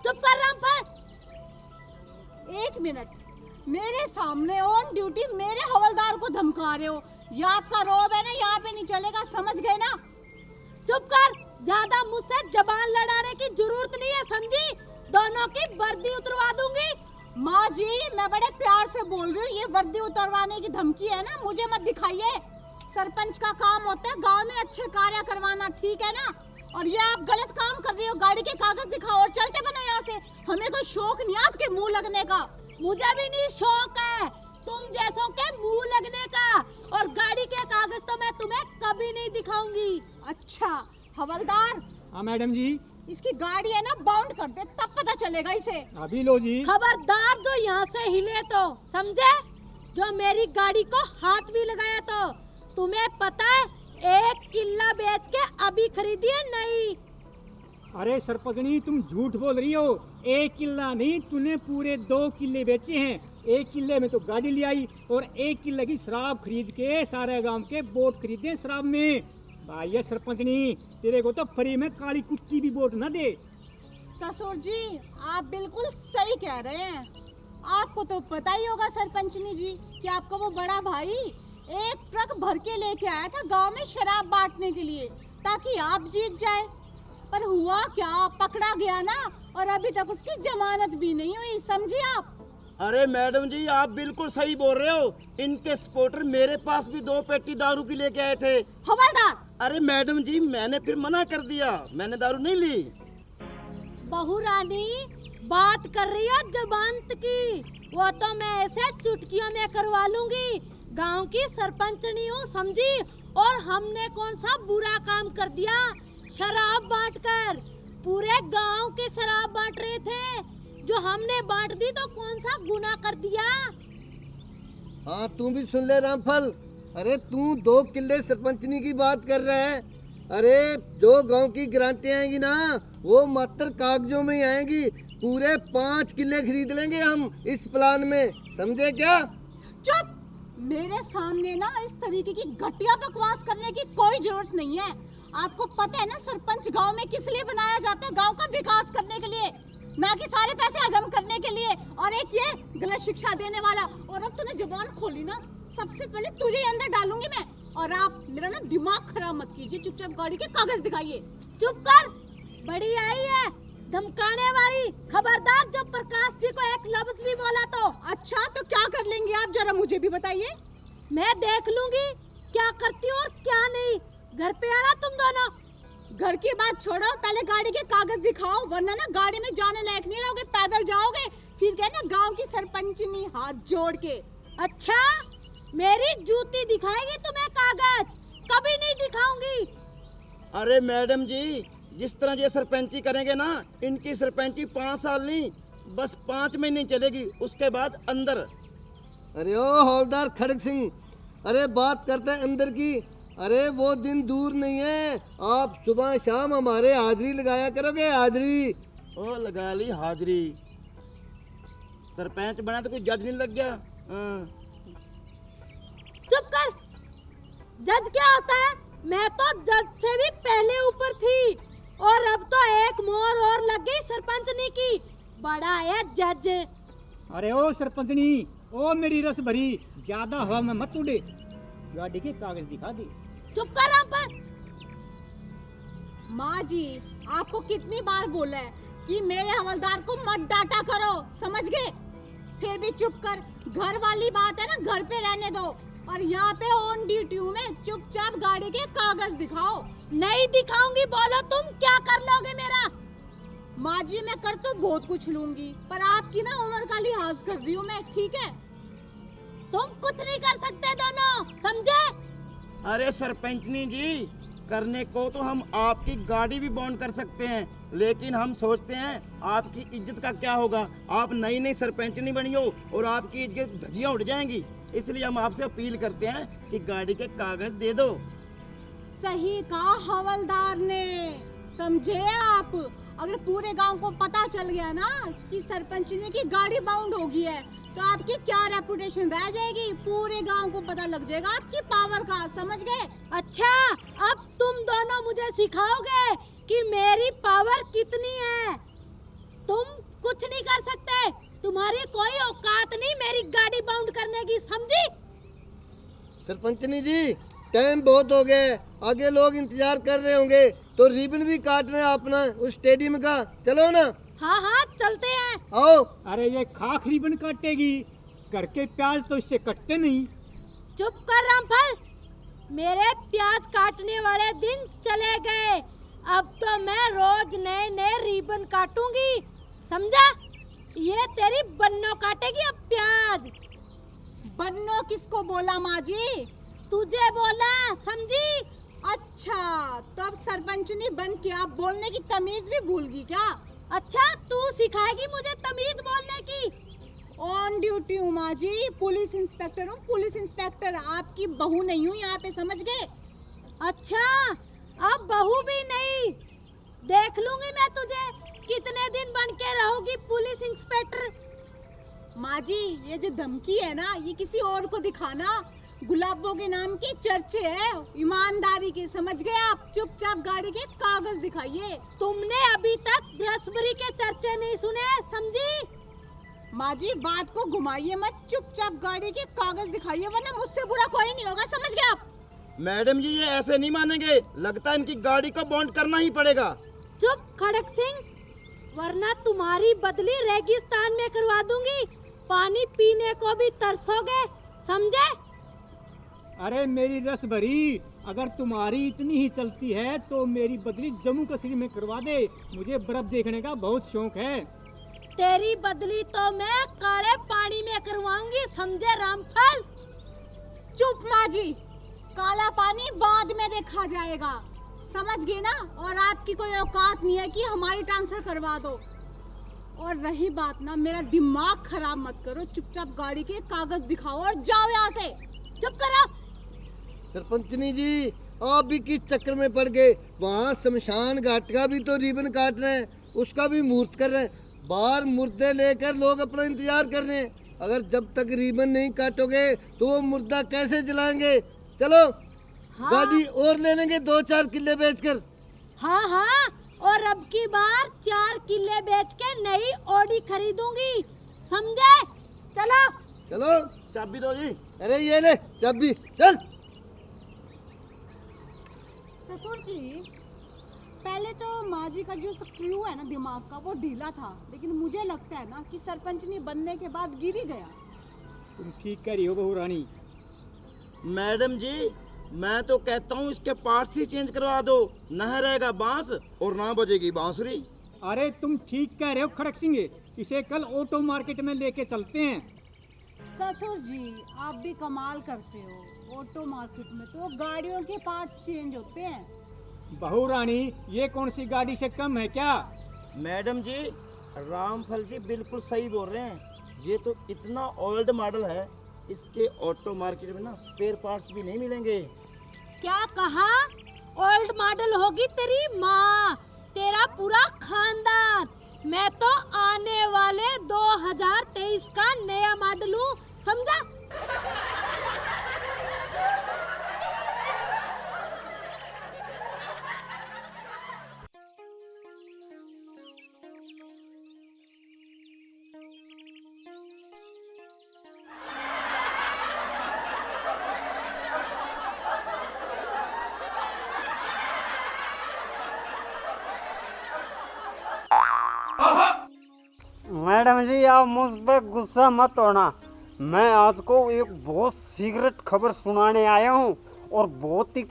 चुप कर रामफल। 1 मिनट, मेरे सामने ऑन ड्यूटी मेरे हवलदार को धमका रहे हो। ये आपका रोब है ना, यहाँ पे नहीं चलेगा, समझ गए ना? चुप कर, ज्यादा मुझसे जबान लड़ाने की जरूरत नहीं है, समझी? दोनों की वर्दी उतरवा दूंगी। माँ जी, मैं बड़े प्यार से बोल रही हूँ, ये वर्दी उतरवाने की धमकी है ना, मुझे मत दिखाइए। सरपंच का काम होता है गांव में अच्छे कार्य करवाना, ठीक है ना? और ये आप गलत काम कर रही हो, गाड़ी के कागज दिखाओ और चलते बनो यहाँ से। हमें कोई शौक नहीं आपके मुंह लगने का। मुझे भी नहीं शौक है तुम जैसों के मुंह लगने का, और गाड़ी के कागज तो मैं तुम्हें कभी नहीं दिखाऊंगी। अच्छा हवलदार, हाँ मैडम जी। इसकी गाड़ी है ना, बाउंड कर दे, तब पता चलेगा इसे। अभी लो जी। खबरदार जो यहाँ से हिले तो, समझे? जो मेरी गाड़ी को हाथ भी लगाया तो तुम्हें पता है 1 किल्ला बेच के अभी खरीदी है नहीं। अरे सरपंचनी तुम झूठ बोल रही हो। 1 किल्ला नहीं, तूने पूरे 2 किल्ले बेचे हैं। 1 किल्ले में तो गाड़ी ले आई और 1 किल्ले की शराब खरीद के सारे गांव के वोट खरीदे शराब में। भाई ये सरपंचनी, तेरे को तो फ्री में काली कुत्ती भी वोट न दे। ससुर जी, आप बिल्कुल सही कह रहे हैं। आपको तो पता ही होगा सरपंचनी जी कि आपका वो बड़ा भाई 1 ट्रक भर के लेके आया था गांव में शराब बांटने के लिए, ताकि आप जीत जाए। पर हुआ क्या, पकड़ा गया ना, और अभी तक उसकी जमानत भी नहीं हुई, समझे आप? अरे मैडम जी, आप बिल्कुल सही बोल रहे हो। इनके सपोर्टर मेरे पास भी 2 पेटी दारू की लेके आए थे। हवलदार, अरे मैडम जी, मैंने फिर मना कर दिया, मैंने दारू नहीं ली। बहू रानी बात कर रही है जबानत की, वो तो मैं ऐसे चुटकियों में करवा लूंगी। गांव की सरपंचनी हूँ, समझी? और हमने कौन सा बुरा काम कर दिया? शराब बांटकर पूरे गांव के शराब बांट रहे थे, जो हमने बांट दी तो कौन सा गुनाह कर दिया? हाँ तू भी सुन ले रामफल। अरे तू 2 किल्ले सरपंचनी की बात कर रहा है। अरे जो गांव की ग्रांटें आएंगी ना, वो मात्र कागजों में ही आएंगी। पूरे 5 किल्ले खरीद लेंगे हम इस प्लान में, समझे क्या? चुप! मेरे सामने ना इस तरीके की घटिया बकवास करने की कोई जरूरत नहीं है। आपको पता है ना सरपंच गांव में किस लिए बनाया जाता है? गांव का विकास करने के लिए, ना कि सारे पैसे हजम करने के लिए। और एक ये गलत शिक्षा देने वाला। और अब तूने जुबान खोली ना, सबसे पहले तुझे अंदर डालूंगी मैं। और आप मेरा ना दिमाग खराब मत कीजिए, चुपचाप गाड़ी के कागज दिखाइए। चुप कर, बड़ी आई है धमकाने वाली। खबरदार जो प्रकाश जी को एक लफ्ज भी बोला तो। अच्छा तो क्या कर लेंगे आप, जरा मुझे भी बताइए। मैं देख लूंगी क्या करती हो और क्या नहीं। घर पे आना तुम दोनों। घर की बात छोड़ो, पहले गाड़ी के कागज दिखाओ, वरना ना गाड़ी में जाने लायक नहीं रहोगे, पैदल जाओगे। फिर क्या ना गांव की सरपंचनी हाथ जोड़ के। अच्छा, मेरी जूती दिखाएगी तुम्हें कागज? कभी नहीं दिखाऊंगी। अरे मैडम जी, जिस तरह ये सरपंची करेंगे ना, इनकी सरपंची 5 साल नहीं, बस 5 महीने चलेगी, उसके बाद अंदर। अरे ओ हवलदार खड़ग सिंह, अरे बात करते हैं अंदर की। अरे वो दिन दूर नहीं है, आप सुबह शाम हमारे हाजिरी लगाया करोगे, हाजिरी। ओ लगा ली हाजिरी। सरपंच बना तो कोई जज नहीं लग गया। चुप कर। जज क्या होता है? मैं तो जज से भी पहले ऊपर थी, और अब तो एक मोहर और लग गई सरपंचनी की। बड़ा है जज। अरे ओ सरपंचनी, ओ मेरी रस भरी, ज्यादा हवा में मत उड़े। गाड़ी के कागज दिखा दे। चुप कर रामफल। माँ जी, आपको कितनी बार बोला है कि मेरे हवलदार को मत डांटा करो, समझ गए? फिर भी चुप कर। घर वाली बात है ना, घर पे रहने दो। और यहाँ पे ऑन ड्यूटी में चुपचाप गाड़ी के कागज दिखाओ। नहीं दिखाऊंगी। बोलो तुम क्या कर लोगे मेरा? माँ जी, मैं कर तो बहुत कुछ लूंगी, पर आपकी ना उम्र का लिहाज कर रही हूँ मैं, ठीक है? तुम कुछ नहीं कर सकते दोनों, समझे? अरे सरपंचनी जी, करने को तो हम आपकी गाड़ी भी बॉन्ड कर सकते हैं, लेकिन हम सोचते हैं आपकी इज्जत का क्या होगा। आप नई नई सरपंचनी बनी हो और आपकी इज्जत धज्जियां उड़ जाएंगी, इसलिए हम आपसे अपील करते हैं कि गाड़ी के कागज दे दो। सही कहा हवलदार ने, समझे आप? अगर पूरे गांव को पता चल गया ना कि सरपंचनी की गाड़ी बाउंड हो गई है, तो आपकी क्या रेपुटेशन रह जाएगी? पूरे गांव को पता लग जाएगा आपकी पावर का, समझ गए? अच्छा, अब तुम दोनों मुझे सिखाओगे कि मेरी पावर कितनी है। तुम कुछ नहीं कर सकते, तुम्हारी कोई औकात नहीं मेरी गाड़ी बाउंड करने की, समझी? सरपंचनी जी, टाइम बहुत हो गया है, आगे लोग इंतजार कर रहे होंगे, तो रिबन भी काटना है अपना उस स्टेडियम का। चलो ना। हाँ हाँ चलते हैं। आओ। अरे ये खाक रिबन काटेगी, घर के प्याज तो इससे कटते नहीं। चुप कर रामफल, मेरे प्याज काटने वाले दिन चले गए। अब तो मैं रोज नए नए रिबन काटूंगी, समझा? ये तेरी बन्नो काटेगी अब प्याज। बन्नो किसको बोला माँ जी? तुझे बोला, समझी? अच्छा, तो अब सरपंचनी बन के आप बोलने की तमीज भी भूल गई क्या? अच्छा, तू सिखाएगी मुझे तमीज बोलने की? ऑन ड्यूटी हूँ माँ जी, पुलिस इंस्पेक्टर हूँ, पुलिस इंस्पेक्टर। आपकी बहू नहीं हूँ यहाँ पे, समझ गए? अच्छा, अब बहू भी नहीं, देख लूंगी मैं तुझे कितने दिन बन के रहोगी पुलिस इंस्पेक्टर। माँ जी, ये जो धमकी है ना, ये किसी और को दिखाना। गुलाबों के नाम की चर्चे है, ईमानदारी की, समझ गए आप? चुपचाप गाड़ी के कागज दिखाइए। तुमने अभी तक भ्रष्टभरी के चर्चे नहीं सुने, समझी? माँ जी, बात को घुमाइए मत, चुपचाप गाड़ी के कागज दिखाइए, वरना मुझसे बुरा कोई नहीं होगा, समझ गए आप? मैडम जी, ये ऐसे नहीं मानेंगे, लगता है इनकी गाड़ी को बॉन्ड करना ही पड़ेगा। चुप खड़क सिंह, वरना तुम्हारी बदली रेगिस्तान में करवा दूंगी, पानी पीने को भी तरसोगे, समझे? अरे मेरी रस भरी, अगर तुम्हारी इतनी ही चलती है तो मेरी बदली जम्मू कश्मीर में करवा दे, मुझे बर्फ देखने का बहुत शौक है। तेरी बदली तो मैं काले पानी में करवाऊंगी, समझे रामफल? चुप माँ जी, काला पानी बाद में देखा जाएगा, समझ गए ना? और आपकी कोई औकात नहीं है कि हमारी ट्रांसफर करवा दो। और रही बात ना, मेरा दिमाग खराब मत करो, चुपचाप गाड़ी के कागज दिखाओ और जाओ यहाँ से। चुप करो। सरपंचनी जी, आप भी किस चक्कर में पड़ गए? वहाँ शमशान घाट का भी तो रिबन काट रहे हैं, उसका भी मुहूर्त कर रहे हैं, बाहर मुर्दे लेकर लोग अपना इंतजार कर रहे हैं। अगर जब तक रिबन नहीं काटोगे तो वो मुर्दा कैसे जलाएंगे? चलो। हाँ। गाड़ी और ले लेंगे 2-4 किले बेचकर। हाँ हाँ, और अब की बार 4 किले बेच के नई ऑडी खरीदूंगी, समझे? चलो चलो। चाबी दो जी। अरे ये ले चाबी, चल। ससुर जी, पहले तो माँ जी का जो स्क्रू है ना दिमाग का, वो ढीला था, लेकिन मुझे लगता है ना कि सरपंचनी बनने के बाद गिर ही गया। तुम ठीक कह रही हो बहू रानी। मैडम जी, मैं तो कहता हूँ इसके पार्ट्स ही चेंज करवा दो, न रहेगा बांस और ना बजेगी बांसुरी। अरे तुम ठीक कह रहे हो खड़क सिंह, इसे कल ऑटो मार्केट में लेके चलते हैं। ससुर जी, आप भी कमाल करते हो, ऑटो मार्केट में तो गाड़ियों के पार्ट्स चेंज होते हैं। बहू रानी, ये कौन सी गाड़ी से कम है क्या? मैडम जी, रामफल जी बिल्कुल सही बोल रहे हैं, ये तो इतना ओल्ड मॉडल है, इसके ऑटो मार्केट में ना स्पेयर पार्ट्स भी नहीं मिलेंगे। क्या कहा? ओल्ड मॉडल होगी तेरी माँ, तेरा पूरा खानदान। मैं तो आने वाले 2023 का नया मॉडल हूँ, समझा? मैडम जी, आप मुझ पर गुस्सा मत होना, मैं आज को एक बहुत सीक्रेट खबर सुनाने आया हूँ और बहुत ही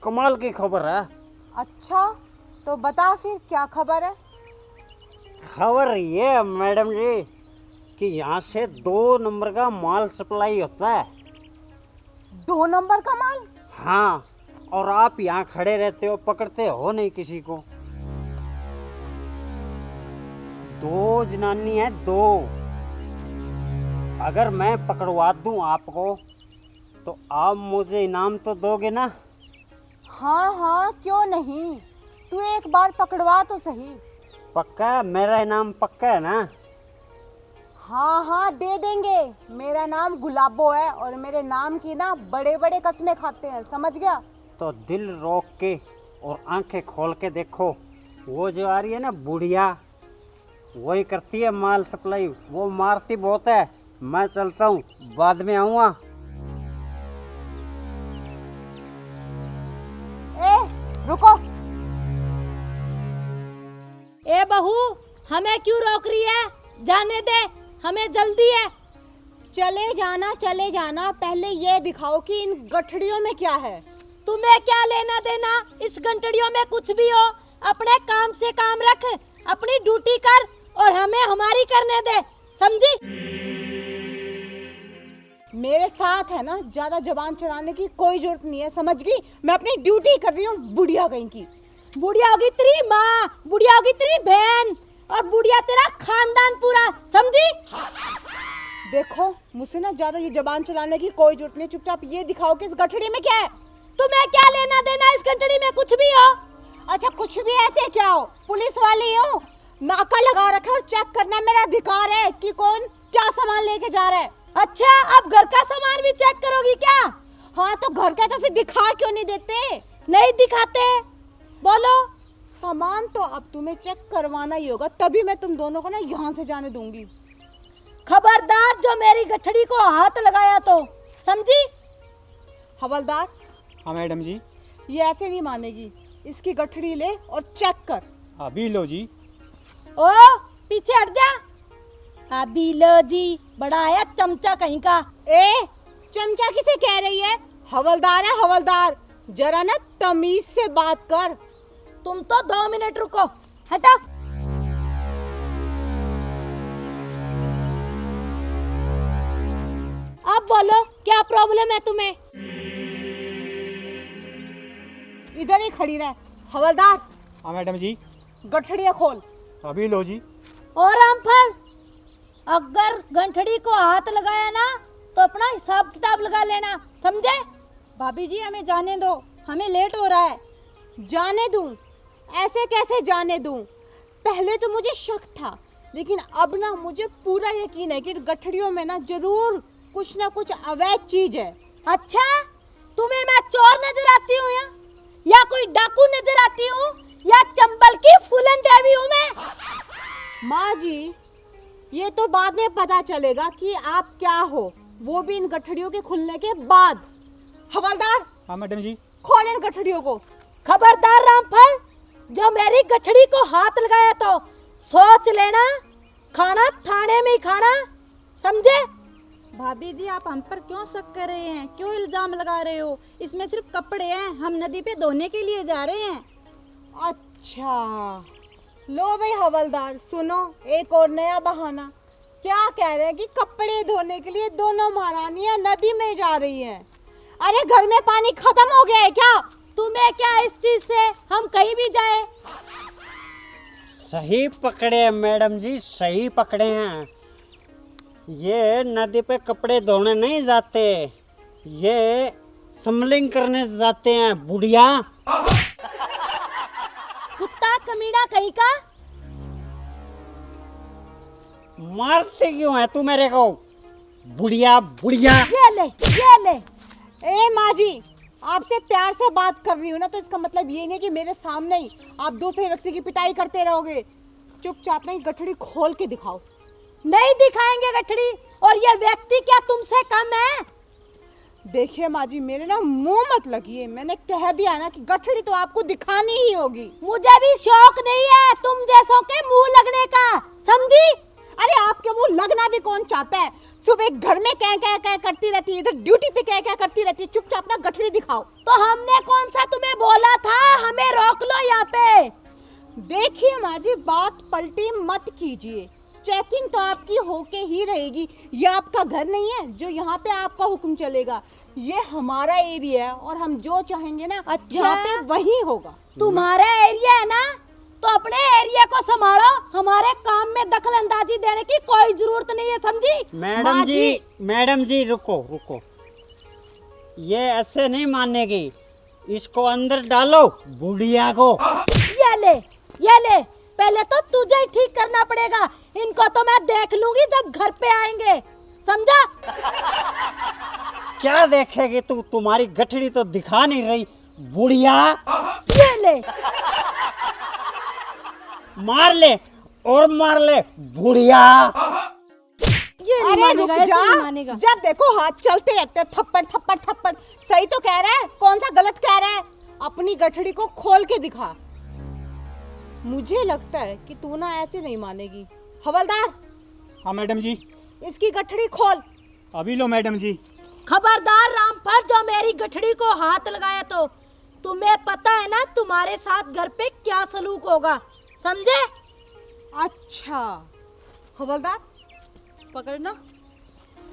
कमाल की खबर है। अच्छा, तो बता फिर क्या खबर है? खबर ये है मैडम जी कि यहाँ से 2 नंबर का माल सप्लाई होता है। 2 नंबर का माल? हाँ, और आप यहाँ खड़े रहते हो, पकड़ते हो नहीं किसी को। 2 जनानी है, 2। अगर मैं पकड़वा दूं आपको तो आप मुझे इनाम तो दोगे ना? हाँ हाँ, क्यों नहीं, तू एक बार पकड़वा तो सही। पक्का? मेरा इनाम पक्का है ना? हाँ हाँ दे देंगे। मेरा नाम गुलाबो है और मेरे नाम की ना बड़े बड़े कस्में खाते हैं, समझ गया? तो दिल रोक के और आंखें खोल के देखो, वो जो आ रही है ना बुढ़िया, वही करती है माल सप्लाई। वो मारती बहुत है। मैं चलता हूँ, बाद में आऊँगा। ए रुको। ए बहू, हमें क्यों रोक रही है? जाने दे, हमें जल्दी है। चले जाना, पहले ये दिखाओ कि इन गठड़ियों में क्या है। तुम्हें क्या लेना देना इस घंटड़ियों में? कुछ भी हो, अपने काम से काम रख, अपनी ड्यूटी कर और हमें हमारी करने दे, समझी? मेरे साथ है ना, ज्यादा जबान चढ़ाने की कोई जरूरत नहीं है, समझ गई? मैं अपनी ड्यूटी कर रही हूँ, बुढ़िया कहीं की। बुढ़िया होगी तेरी माँ, बुढ़िया होगी तेरी बहन और बुढ़िया तेरा खानदान पूरा, समझी? देखो, मुझसे ना ज्यादा ये जबान चलाने की कोई जरूरत नहीं। चुपचाप ये दिखाओ कि इस गठड़ी में क्या है। तुम्हें क्या लेना देना इस घंटड़ी में? कुछ भी हो। अच्छा, कुछ भी ऐसे क्या हो, पुलिस वाली हूँ, नाका लगा रखा है और चेक करना मेरा अधिकार है कि कौन क्या सामान लेके जा रहा है। अच्छा, अब घर का सामान भी चेक करोगी क्या? हाँ तो घर का तो फिर दिखा क्यों नहीं देते? नहीं दिखाते, बोलो। सामान तो अब तुम्हें चेक करवाना ही होगा, तभी मैं तुम दोनों को ना यहाँ से जाने दूंगी। खबरदार जो मेरी गठड़ी को हाथ लगाया तो, समझी? हवलदार, हाँ मैडम जी। ये ऐसे नहीं मानेगी, इसकी गठड़ी ले और चेक कर। अभी लो जी। ओ पीछे हट जा। अभी लो जी, बड़ा आया चमचा कहीं का। ए, चमचा किसे कह रही है? हवलदार है हवलदार, जरा ना तमीज से बात कर। तुम तो 2 मिनट रुको, हटो। अब बोलो, क्या प्रॉब्लम है तुम्हें? इधर ही खड़ी रह। हवलदार, हाँ मैडम जी। गठड़ियाँ खोल। अभी लो जी। और रामफल, अगर गंठड़ी को हाथ लगाया ना तो अपना हिसाब किताब लगा लेना, समझे? भाभी जी हमें जाने दो, हमें लेट हो रहा है। जाने दूं? ऐसे कैसे जाने दूं? पहले तो मुझे शक था, लेकिन अब ना मुझे पूरा यकीन है कि गठड़ियों में ना जरूर कुछ ना कुछ अवैध चीज है। अच्छा, तुम्हें मैं चोर नजर आती हूँ या कोई डाकू नजर आती हूँ या चंबल की फूलन देवी हूँ मैं? माँ जी, ये तो बाद में पता चलेगा कि आप क्या हो, वो भी इन गठड़ियों के खुलने के बाद। हवलदार, हाँ मैडम जी। खोल इन गठड़ियों को। खबरदार रामफल, जो मेरी गठड़ी को हाथ लगाया तो सोच लेना, खाना थाने में ही खाना, समझे? भाभी जी, आप हम पर क्यों शक कर रहे हैं? क्यों इल्जाम लगा रहे हो? इसमें सिर्फ कपड़े हैं, हम नदी पे धोने के लिए जा रहे हैं। अच्छा, लो भाई हवलदार, सुनो एक और नया बहाना। क्या कह रहे हैं कि कपड़े धोने के लिए दोनों महारानियां नदी में जा रही हैं। अरे घर में पानी खत्म हो गया है क्या? तुम्हें क्या इस चीज से? हम कहीं भी जाए। सही पकड़े हैं मैडम जी, सही पकड़े हैं। ये नदी पे कपड़े धोने नहीं जाते, ये स्मगलिंग करने जाते हैं बुढ़िया। कुत्ता कमीना कहीं का। मारते क्यों है तू मेरे को? बुढ़िया बुढ़िया। ये ले, ये ले। ए माँ जी, आपसे प्यार से बात कर रही हूँ ना, तो इसका मतलब ये नहीं कि मेरे सामने ही आप दूसरे व्यक्ति की पिटाई करते रहोगे। चुपचाप नहीं गठड़ी खोल के दिखाओ। नहीं दिखाएंगे गठड़ी, और ये व्यक्ति क्या तुमसे कम है? देखिए माँ जी, मेरे ना मुंह मत लगिए, मैंने कह दिया ना कि गठड़ी तो आपको दिखानी ही होगी। मुझे भी शौक नहीं है तुम जैसों के मुंह लगने का, समझी? अरे आपके मुंह लगना भी कौन चाहता है? सुबह घर में क्या करती रहती है, इधर ड्यूटी पे क्या करती रहती है। चुपचाप ना गठड़ी दिखाओ। तो हमने कौन सा तुम्हें बोला था हमें रोक लो यहाँ पे? देखिए माँ जी, बात पलटी मत कीजिए, चेकिंग तो आपकी होके ही रहेगी। ये आपका घर नहीं है जो यहाँ पे आपका हुक्म चलेगा, ये हमारा एरिया है और हम जो चाहेंगे ना अच्छा? यहाँ पे वही होगा। तुम्हारा एरिया है ना, तो अपने एरिया को संभालो, हमारे काम में दखल अंदाजी देने की कोई जरूरत नहीं है, समझी? मैडम जी रुको रुको, ये ऐसे नहीं मानेगी, इसको अंदर डालो बुढ़िया को। ये ले, ये ले, पहले तो तुझे ही ठीक करना पड़ेगा। इनको तो मैं देख लूंगी जब घर पे आएंगे, समझा? क्या देखेगी तू? तुम्हारी गठड़ी तो दिखा नहीं रही बुढ़िया। ये ले। मार ले और मार ले बुढ़िया। ये नहीं अरे मानेगा, रुक ऐसे जा, नहीं मानेगा। जब देखो हाथ चलते रहते हैं, थप्पड़ थप्पड़ थप्पड़। सही तो कह रहा है, कौन सा गलत कह रहा है? अपनी गठड़ी को खोल के दिखा। मुझे लगता है कि तू ना ऐसे नहीं मानेगी। हवलदार, हाँ मैडम जी, इसकी गठड़ी खोल। अभी लो मैडम जी। खबरदार रामफल, जो मेरी गठड़ी को हाथ लगाया तो तुम्हें पता है ना तुम्हारे साथ घर पे क्या सलूक होगा, समझे? अच्छा हवलदार, पकड़ना।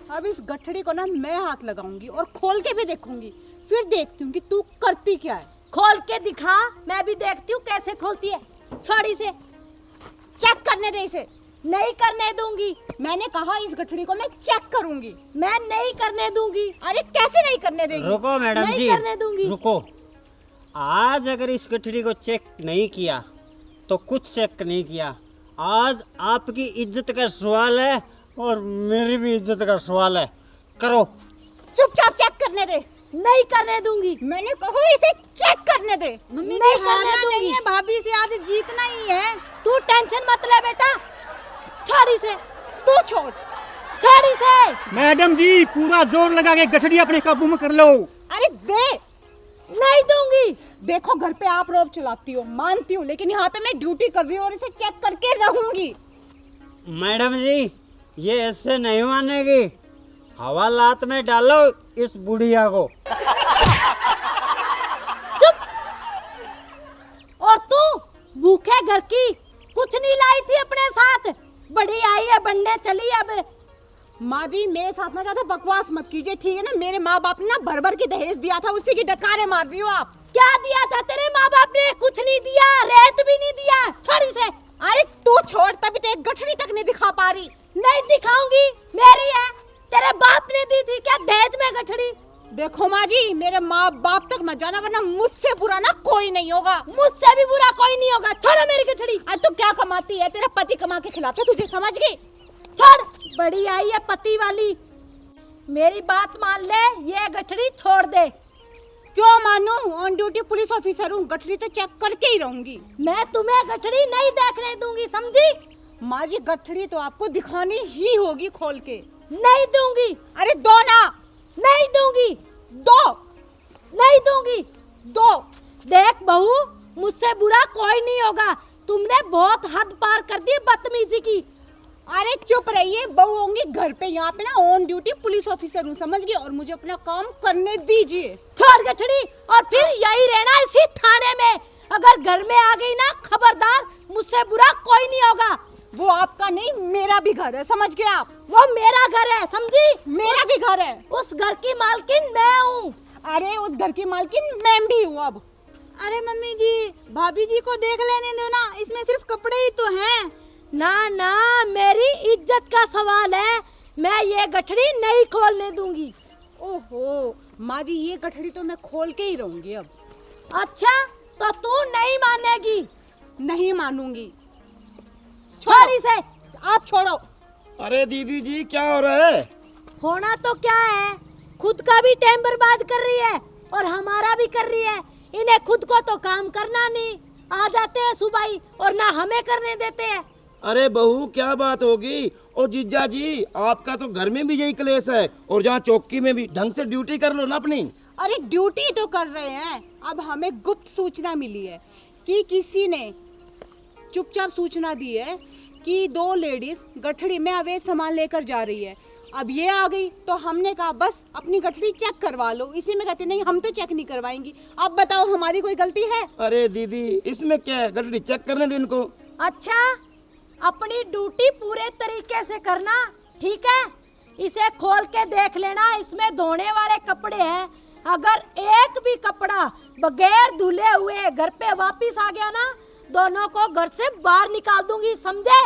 अब इस गठड़ी को ना मैं हाथ लगाऊंगी और खोल के भी देखूंगी, फिर देखती हूँ कि तू करती क्या है। खोल के दिखा, मैं भी देखती हूँ कैसे खोलती है। छोड़ी से। चेक करने दे इसे। नहीं करने दूंगी। मैंने कहा इस गठड़ी को मैं चेक करूंगी। मैं नहीं करने दूंगी। अरे कैसे नहीं करने देगी? रुको मैडम नहीं जी, करने दूंगी। रुको। आज अगर इस गठड़ी को चेक नहीं किया तो कुछ चेक नहीं किया। आज आपकी इज्जत का सवाल है और मेरी भी इज्जत का सवाल है। करो। चुपचाप चेक करने दे। नहीं करने दूंगी। मैंने कहा इसे चेक करने दे। मम्मी नहीं जी, हारना करने नहीं दूंगी। है, भाभी से आज जीतना ही है। तू टेंशन मत ले बेटा। छोड़ी से। तू छोड़। छोड़ी से। मैडम जी, पूरा जोर लगा के गठड़ी अपने काबू में कर लो। अरे दे। नहीं दूंगी। देखो घर पे आप रोब चलाती हो, मानती हूँ, लेकिन यहाँ पे मैं ड्यूटी कर रही हूँ और इसे चेक करके रहूंगी। मैडम जी, ये ऐसे नहीं मानेगी। हवालात में डालो इस बुढ़िया को। और तू भूखे घर की कुछ नहीं लाई थी अपने साथ, बड़ी आई है बनने चली अब। माँ जी, मेरे साथ ना ज्यादा बकवास मत कीजिए, ठीक है ना? मेरे माँ बाप ने ना भर भर के दहेज दिया था, उसी की डकारे मार रही हो आप। क्या दिया था तेरे माँ बाप ने? कुछ नहीं दिया, रेत भी नहीं दिया। छोड़ी से। अरे तू छोड़, तभी तो एक गठड़ी तक नहीं दिखा पा रही। नहीं दिखाऊंगी, मेरी है। तेरे बाप ने दी थी क्या दहेज में गठड़ी? देखो माँ जी, मेरे माँ बाप तक मत जाना, वरना मुझसे बुरा ना कोई नहीं होगा। मुझसे भी बुरा कोई नहीं होगा। छोड़ो मेरी गठड़ी। अरे तू क्या कमाती है? तेरा पति कमा के खिलाता, तुझे समझ गई? छोड़, बड़ी आई है पति वाली। मेरी बात मान ले, ये गठड़ी छोड़ दे। क्यों मानूं? ऑन ड्यूटी पुलिस ऑफिसर हूँ, गठड़ी तो चेक करके ही रहूंगी। मैं तुम्हें गठड़ी नहीं देखने दूंगी, समझी? माँ जी, गठड़ी तो आपको दिखानी ही होगी खोल के। नहीं दूंगी। अरे दो ना। नहीं दूंगी। दो। नहीं दूंगी। दो। देख बहू, मुझसे बुरा कोई नहीं होगा। तुमने बहुत हद पार कर दी बदतमीजी की। अरे चुप रहिए, बहू होंगी घर पे, यहाँ पे ना ऑन ड्यूटी पुलिस ऑफिसर हूँ, समझ गए? और मुझे अपना काम करने दीजिए। छोड़ गठड़ी, और फिर यही रहना इसी थाने में। अगर घर में आ गई ना, खबरदार, मुझसे बुरा कोई नहीं होगा। वो आपका नहीं, मेरा भी घर है, समझ गए आप? वो मेरा घर है, समझी? मेरा भी घर है। उस घर की मालकिन मैं हूँ। अरे उस घर की मालकिन मैं भी हूँ अब। अरे मम्मी जी, भाभी जी को देख लेने दो ना, इसमें सिर्फ कपड़े ही तो हैं। ना ना, मेरी इज्जत का सवाल है। मैं ये गठड़ी नहीं खोलने दूंगी। ओहो माँ जी, ये गठड़ी तो मैं खोल के ही रहूंगी अब। अच्छा, तो तू नहीं मानेगी? नहीं मानूंगी। छोड़ी से। आप छोड़ो। अरे दीदी जी, क्या हो रहा है? होना तो क्या है, खुद का भी टाइम बर्बाद कर रही है और हमारा भी कर रही है। इन्हें खुद को तो काम करना नहीं, आ जाते हैं सुबह ही और ना हमें करने देते हैं। अरे बहू, क्या बात होगी? और जीजा जी, आपका तो घर में भी यही क्लेश है और जहाँ चौकी में भी ढंग से ड्यूटी कर लो ना अपनी। अरे ड्यूटी तो कर रहे हैं, अब हमें गुप्त सूचना मिली है कि किसी ने चुपचाप सूचना दी है कि 2 लेडीज गठड़ी में अवैध सामान लेकर जा रही है। अब ये आ गई तो हमने कहा बस अपनी गठड़ी चेक करवा लो। इसी में कहते नहीं, हम तो चेक नहीं करवाएंगी। अब बताओ, हमारी कोई गलती है? अरे दीदी, इसमें क्या है? गठड़ी चेक करने दो इनको। अच्छा, अपनी ड्यूटी पूरे तरीके से करना, ठीक है? इसे खोल के देख लेना, इसमें धोने वाले कपड़े हैं। अगर एक भी कपड़ा बगैर धुले हुए घर पे वापस आ गया ना, दोनों को घर से बाहर निकाल दूंगी, समझे?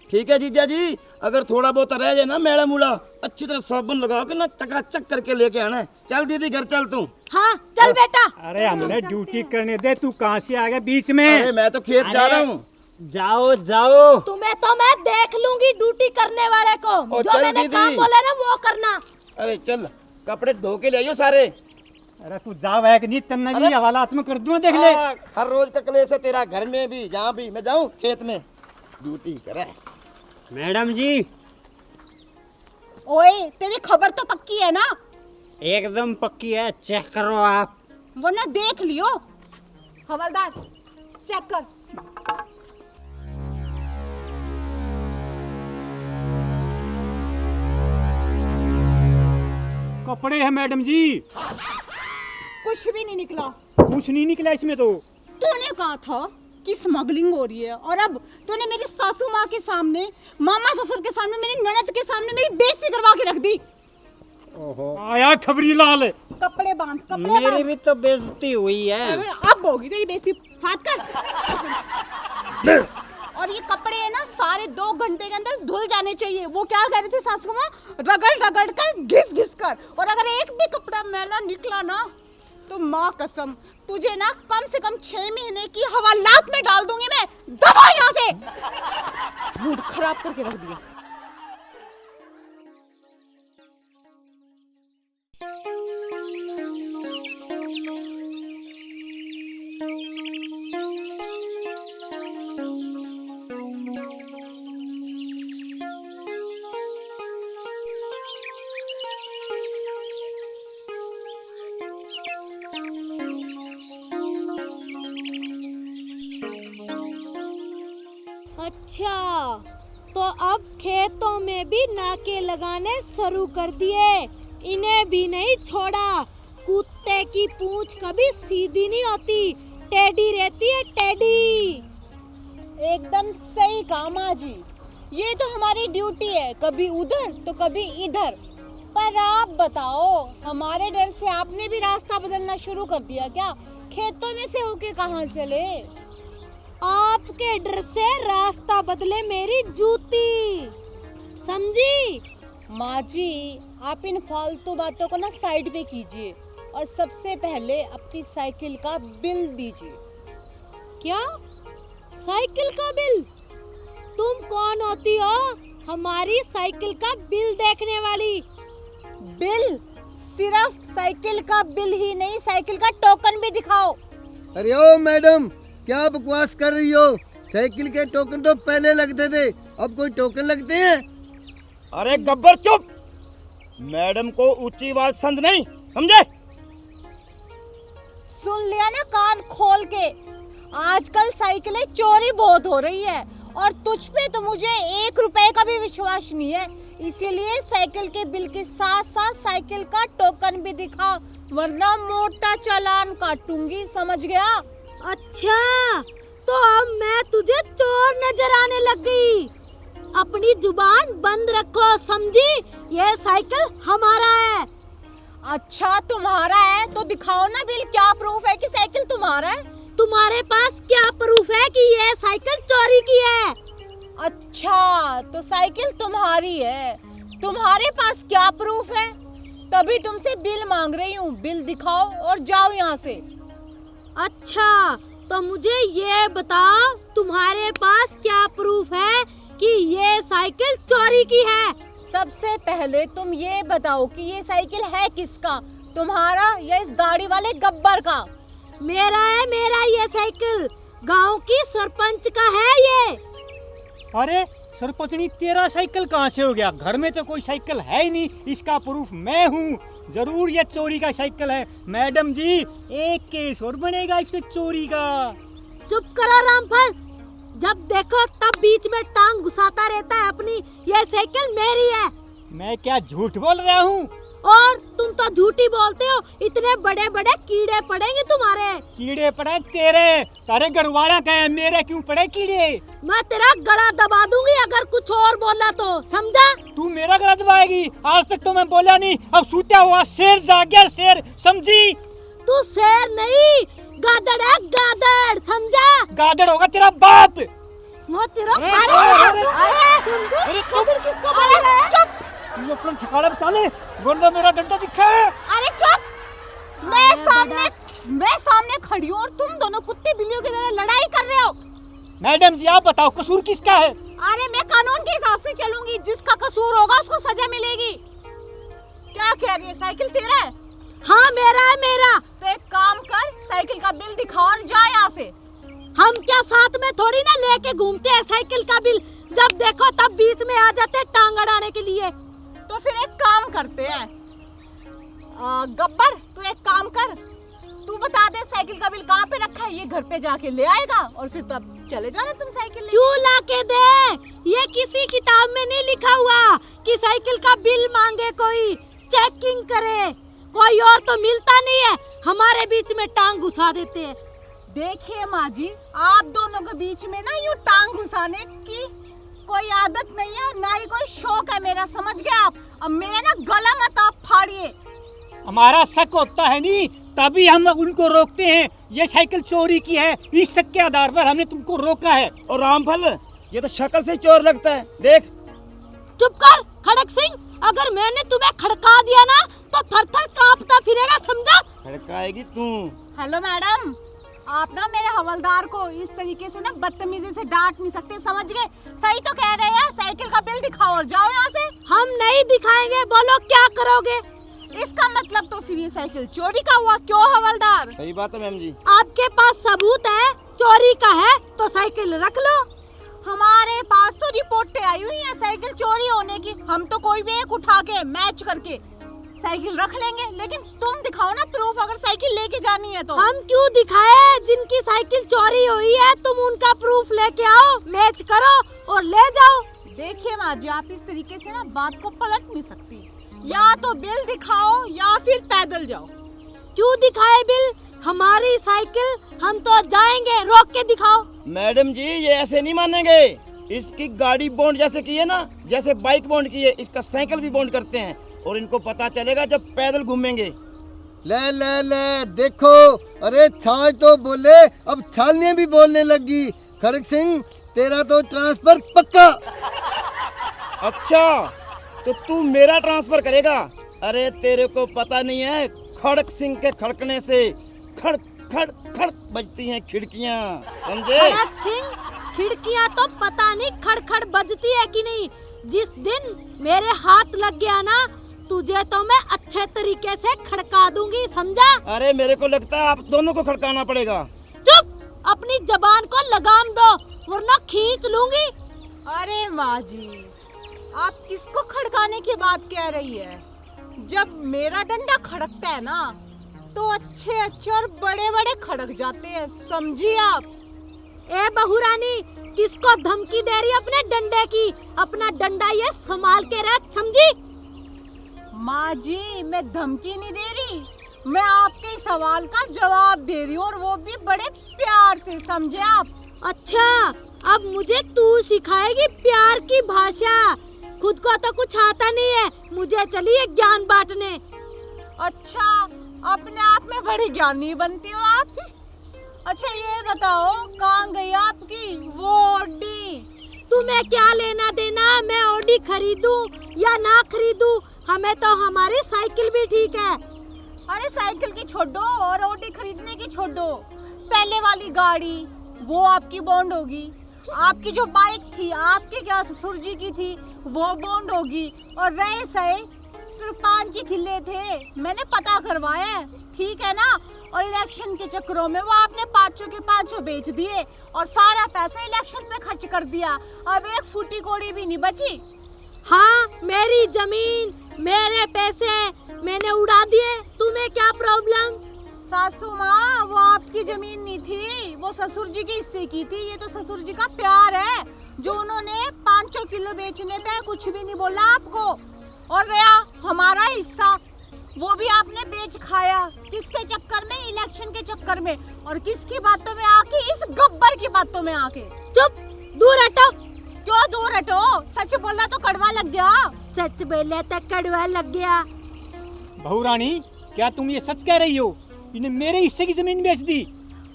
ठीक है जीजा जी, अगर थोड़ा बहुत रह जाए ना मैडम मुड़ा, अच्छी तरह साबुन लगाओ के ना चकाचक करके लेके आना है। चल दीदी, घर चल तू। हाँ चल बेटा। अरे हमने ड्यूटी करने दे, तू कहाँ से आ गया बीच में? अरे मैं तो खेत जा रहा हूँ। जाओ जाओ। तुम्हें तो मैं देख लूंगी ड्यूटी करने वाले को। ओ, जो चल मैंने दीदी। काम बोला ना वो करना। अरे चल कपड़े धो के ले आइयो सारे। अरे तू जा वह नहीं तन्ने भी अरे- हवालात में कर दूं देख ले। हाँ, हर रोज का क्लेश है तेरा, घर में भी जहाँ भी। मैं जाऊँ खेत में ड्यूटी करे। मैडम जी ओए तेरी खबर तो पक्की है ना, एकदम पक्की है, चेक करो आप। वरना देख लियो। हवलदार चेक कर। कपड़े हैं मैडम जी, कुछ भी नहीं निकला। कुछ नहीं निकला इसमें तो। तूने कहा था कि स्मगलिंग हो रही है और अब तूने मेरी सासू माँ के सामने, मामा ससुर के सामने, मेरी ननद के सामने मेरी बेइज्जती करवा के रख दी। ओहो, आया खबरी लाल। कपड़े बांध, कपड़े मेरी बांध। भी तो बेइज्जती हुई है। अरे अब होगी तेरी बेइज्जती, हाथ कर। और ये कपड़े है ना सारे 2 घंटे के अंदर धुल जाने चाहिए। वो क्या कह रही थी सासू माँ, रगड़ रगड़ कर, घिस घिस कर। और अगर एक भी कपड़ा मैला निकला ना तो माँ कसम तुझे ना कम से कम 6 महीने की हवालात में डाल दूंगी मैं। दबा यहाँ से। मूड खराब करके रख दिया। अच्छा, तो अब खेतों में भी नाके लगाने शुरू कर दिए। इन्हें भी नहीं छोड़ा। कुत्ते की पूंछ कभी सीधी नहीं होती, टेढ़ी रहती है, टेढ़ी। एकदम सही कहा माँ जी। ये तो हमारी ड्यूटी है, कभी उधर तो कभी इधर। पर आप बताओ, हमारे डर से आपने भी रास्ता बदलना शुरू कर दिया क्या? खेतों में से होके कहाँ चले? आपके डर से रास्ता बदले मेरी जूती, समझी? माँ जी, आप इन फालतू बातों को ना साइड पे कीजिए और सबसे पहले अपनी साइकिल का बिल दीजिए। क्या? साइकिल का बिल? तुम कौन होती हो हमारी साइकिल का बिल देखने वाली? बिल? सिर्फ साइकिल का बिल ही नहीं, साइकिल का टोकन भी दिखाओ। अरे ओ मैडम, क्या बकवास कर रही हो? साइकिल के टोकन तो पहले लगते थे, अब कोई टोकन लगते हैं? अरे गब्बर चुप। मैडम को ऊंची आवाज पसंद नहीं, समझे? सुन लिया ना कान खोल के। आजकल साइकिलें चोरी बहुत हो रही है और तुझ पे तो मुझे 1 रुपए का भी विश्वास नहीं है। इसीलिए साइकिल के बिल के साथ साथ साइकिल का टोकन भी दिखा, वरना मोटा चालान काटूंगी, समझ गया? अच्छा, तो अब मैं तुझे चोर नजर आने लग गई। अपनी जुबान बंद रखो, समझी? यह साइकिल हमारा है। अच्छा तुम्हारा है तो दिखाओ ना बिल, क्या प्रूफ है कि साइकिल तुम्हारा है? तुम्हारे पास क्या प्रूफ है कि यह साइकिल चोरी की है? अच्छा, तो साइकिल तुम्हारी है, तुम्हारे पास क्या प्रूफ है? तभी तुमसे बिल मांग रही हूँ। बिल दिखाओ और जाओ यहाँ से। अच्छा, तो मुझे ये बताओ, तुम्हारे पास क्या प्रूफ है कि ये साइकिल चोरी की है? सबसे पहले तुम ये बताओ कि ये साइकिल है किसका, तुम्हारा या इस दाढ़ी वाले गब्बर का? मेरा है, मेरा ये साइकिल। गांव की सरपंच का है ये। अरे सरपंचनी, तेरा साइकिल कहाँ से हो गया? घर में तो कोई साइकिल है ही नहीं, इसका प्रूफ मैं हूँ। जरूर ये चोरी का साइकिल है। मैडम जी, एक केस और बनेगा इस पे चोरी का। चुप करो रामफल, जब देखो तब बीच में टांग घुसाता रहता है अपनी। ये साइकिल मेरी है। मैं क्या झूठ बोल रहा हूँ? और तुम तो झूठी बोलते हो। इतने बड़े बड़े कीड़े पड़ेंगे तुम्हारे। कीड़े पड़े तेरे, तारे घरवाला कहे, मेरे क्यों पड़े कीड़े? मैं तेरा गला दबा दूंगी अगर कुछ और बोला तो, समझा? तू मेरा गला दबाएगी? आज तक तो मैं बोला नहीं, अब सूता हुआ शेर जाग गया, शेर, समझी? तू शेर नहीं, गादड़ है, गादड़, समझा? गादड़ होगा तेरा बाप। वो तेरा तू अपना ठिकाना बता ले, वरना मेरा डंडा दिखा है। अरे चुप! मैं सामने खड़ी हूँ और तुम दोनों कुत्ते बिल्लियों की तरह लड़ाई कर रहे हो। मैडम जी आप बताओ कसूर किसका है? अरे मैं कानून के हिसाब से चलूंगी, जिसका कसूर होगा उसको सजा मिलेगी। क्या कह रही है, साइकिल तेरा है? हाँ मेरा है मेरा। तो एक काम कर, साइकिल का बिल दिखा और जा यहाँ से। हम क्या साथ में थोड़ी ना लेके घूमते हैं साइकिल का बिल, जब देखो तब बीच में आ जाते हैं टांग अड़ाने के लिए। तो फिर एक काम करते हैं, गब्बर तू एक काम कर, तू बता दे साइकिल का बिल कहाँ पे रखा है, ये घर पे जाके ले आएगा और फिर तब चले जाना तुम साइकिल ले। क्यों ला के दे? ये किसी किताब में नहीं लिखा हुआ कि साइकिल का बिल मांगे कोई, चेकिंग करे। कोई और तो मिलता नहीं है, हमारे बीच में टांग घुसा देते हैं। देखिए माँ जी, आप दोनों के बीच में ना यूँ टांग घुसाने की कोई आदत नहीं है, ना ही कोई शौक है मेरा, समझ गए आप? अब मेरा ना गला मत आप फाड़िए। हमारा शक होता है नहीं तभी हम उनको रोकते हैं। ये साइकिल चोरी की है, इस शक के आधार पर हमने तुमको रोका है। और रामफल, ये तो शक्ल से चोर लगता है, देख। चुप कर खड़क सिंह, अगर मैंने तुम्हें खड़का दिया ना तो थर थर कांपता फिरेगा, समझा? खड़काएगी तू। हेलो मैडम, आप ना मेरे हवलदार को इस तरीके से ना बदतमीजी से डांट नहीं सकते, समझ गए? सही तो कह रहे हैं, साइकिल का बिल दिखाओ और जाओ यहाँ से। हम नहीं दिखाएंगे, बोलो क्या करोगे? इसका मतलब तो फिर ये साइकिल चोरी का हुआ, क्यों हवलदार? सही बात है मैम जी। आपके पास सबूत है चोरी का है तो साइकिल रख लो। हमारे पास तो रिपोर्टें आई हुई है साइकिल चोरी होने की, हम तो कोई भी एक उठा के मैच करके साइकिल रख लेंगे, लेकिन तुम दिखाओ ना प्रूफ, अगर साइकिल लेके जानी है तो। हम क्यों दिखाए? जिनकी साइकिल चोरी हुई है तुम उनका प्रूफ लेके आओ, मैच करो और ले जाओ। देखिए माँ जी, आप इस तरीके से ना बात को पलट नहीं सकती, या तो बिल दिखाओ या फिर पैदल जाओ। क्यों दिखाए बिल? हमारी साइकिल, हम तो जाएंगे, रोक के दिखाओ। मैडम जी ये ऐसे नहीं मानेंगे, इसकी गाड़ी बॉन्ड जैसे की है ना, जैसे बाइक बॉन्ड की है, इसका साइकिल भी बॉन्ड करते हैं और इनको पता चलेगा जब पैदल घूमेंगे। ले ले ले देखो, अरे छाछ तो बोले, अब छालने भी बोलने लगी। खड़क सिंह तेरा तो ट्रांसफर पक्का। अच्छा तो तू मेरा ट्रांसफर करेगा? अरे तेरे को पता नहीं है, खड़क सिंह के खड़कने से खड़ खड़ खड़ बजती हैं खिड़कियां, समझे? खड़क सिंह, खिड़कियां तो पता नहीं खड़खड़ बजती है कि नहीं। जिस दिन मेरे हाथ लग गया ना, तुझे तो मैं अच्छे तरीके से खड़का दूंगी, समझा? अरे मेरे को लगता है आप दोनों को खड़काना पड़ेगा। चुप, अपनी जबान को लगाम दो वरना खींच लूंगी। अरे माँ जी, आप किसको खड़काने की बात कह रही है? जब मेरा डंडा खड़कता है ना तो अच्छे अच्छे और बड़े बड़े खड़क जाते हैं, समझिए आप? ए बहुरानी, किसको धमकी दे रही है अपने डंडे की? अपना डंडा ये संभाल के रख, समझी? माँ जी मैं धमकी नहीं दे रही, मैं आपके सवाल का जवाब दे रही हूँ और वो भी बड़े प्यार से, समझे आप? अच्छा, अब मुझे तू सिखाएगी प्यार की भाषा। खुद को तो कुछ आता नहीं है, मुझे चलिए ज्ञान बांटने। अच्छा, अपने आप में बड़ी ज्ञानी बनती हो आप। अच्छा ये बताओ, कहाँ गई आपकी वो ऑडी? तुम्हें क्या लेना देना मैं ऑडी खरीदूं या ना खरीदूं? हमें तो हमारी साइकिल भी ठीक है। अरे साइकिल की छोड़ो और ऑडी खरीदने की छोड़ो, पहले वाली गाड़ी वो आपकी बॉन्ड होगी, आपकी जो बाइक थी आपके क्या ससुर जी की थी वो बॉन्ड होगी, और रहे सहे सिर्फ 5 ही किले थे, मैंने पता करवाया है, ठीक है ना? और इलेक्शन के चक्करों में वो आपने 500 के 500 बेच दिए और सारा पैसा इलेक्शन पे खर्च कर दिया, अब एक फूटी कोड़ी भी नहीं बची। हाँ, मेरी जमीन, मेरे पैसे मैंने उड़ा दिए, तुम्हें क्या प्रॉब्लम? सासू माँ, वो आपकी जमीन नहीं थी, वो ससुर जी के हिस्से की थी, ये तो ससुर जी का प्यार है जो उन्होंने 500 किलो बेचने पे कुछ भी नहीं बोला आपको। और रहा हमारा हिस्सा, वो भी आपने बेच खाया, किसके चक्कर में? इलेक्शन के चक्कर में, और किसकी बातों में आके? इस गब्बर की बातों में आके। चुप, दूर हटो। क्यों दूर हटो? सच बोला तो कड़वा लग गया। सच बोले तो कड़वा लग गया। बहुरानी, क्या तुम ये सच कह रही हो? इन्हें मेरे हिस्से की जमीन बेच दी?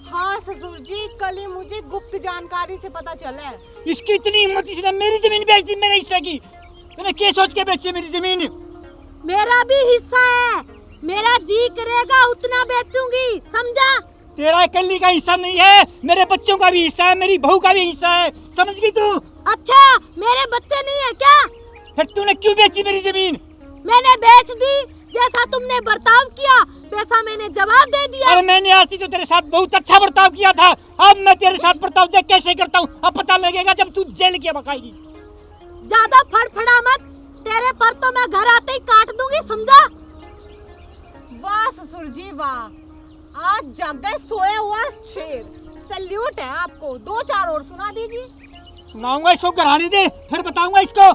हाँ ससुर जी, कल ही मुझे गुप्त जानकारी से पता चला है। इसकी इतनी हिम्मत, इसने मेरी जमीन बेच दी, मेरे हिस्से की। तूने क्या सोच के बेची मेरी जमीन? मेरा भी हिस्सा है, मेरा जी करेगा उतना बेचूंगी, समझा? तेरा अकेली का हिस्सा नहीं है, मेरे बच्चों का भी हिस्सा है, मेरी बहू का भी हिस्सा है, समझ गई तू? अच्छा मेरे बच्चे नहीं है क्या? फिर तूने क्यों बेची मेरी जमीन? मैंने बेच दी, जैसा तुमने बर्ताव किया वैसा मैंने जवाब दे दिया। और मैंने आज तो तेरे साथ बहुत अच्छा बर्ताव किया था, अब मैं तेरे साथ बर्ताव देख कैसे करता हूँ अब पता लगेगा जब तू जेल के बकाएगी। ज्यादा फड़फड़ा मत, तेरे पर तो मैं घर आते ही काट दूंगी, समझा? वाह ससुर जी वाह, आज जग गए सोया हुआ शेर। सैल्यूट है आपको, 2-4 और सुना दीजिए। सुनाऊंगा इसको, घराने दे फिर बताऊंगा इसको।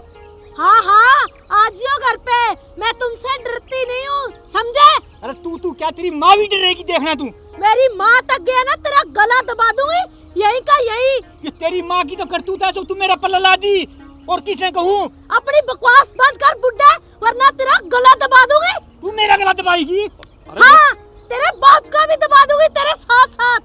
हाँ हाँ आ जियो घर पे, मैं तुमसे डरती नहीं हूँ, समझे? अरे तू क्या, तेरी माँ भी डरेगी, देखना तू। मेरी माँ तक गया ना तेरा गला दबा दूंगी, यही का यही। ये तेरी माँ की तो करतूत है जो तू मेरा पल्ला ला दी, और किसने कहूँ? अपनी बकवास बंद कर बुड्ढा, वरना तेरा गला दबा दूंगी। तू मेरा गला दबाएगी? हाँ तेरे बाप का भी दबा दूंगी तेरे साथ साथ।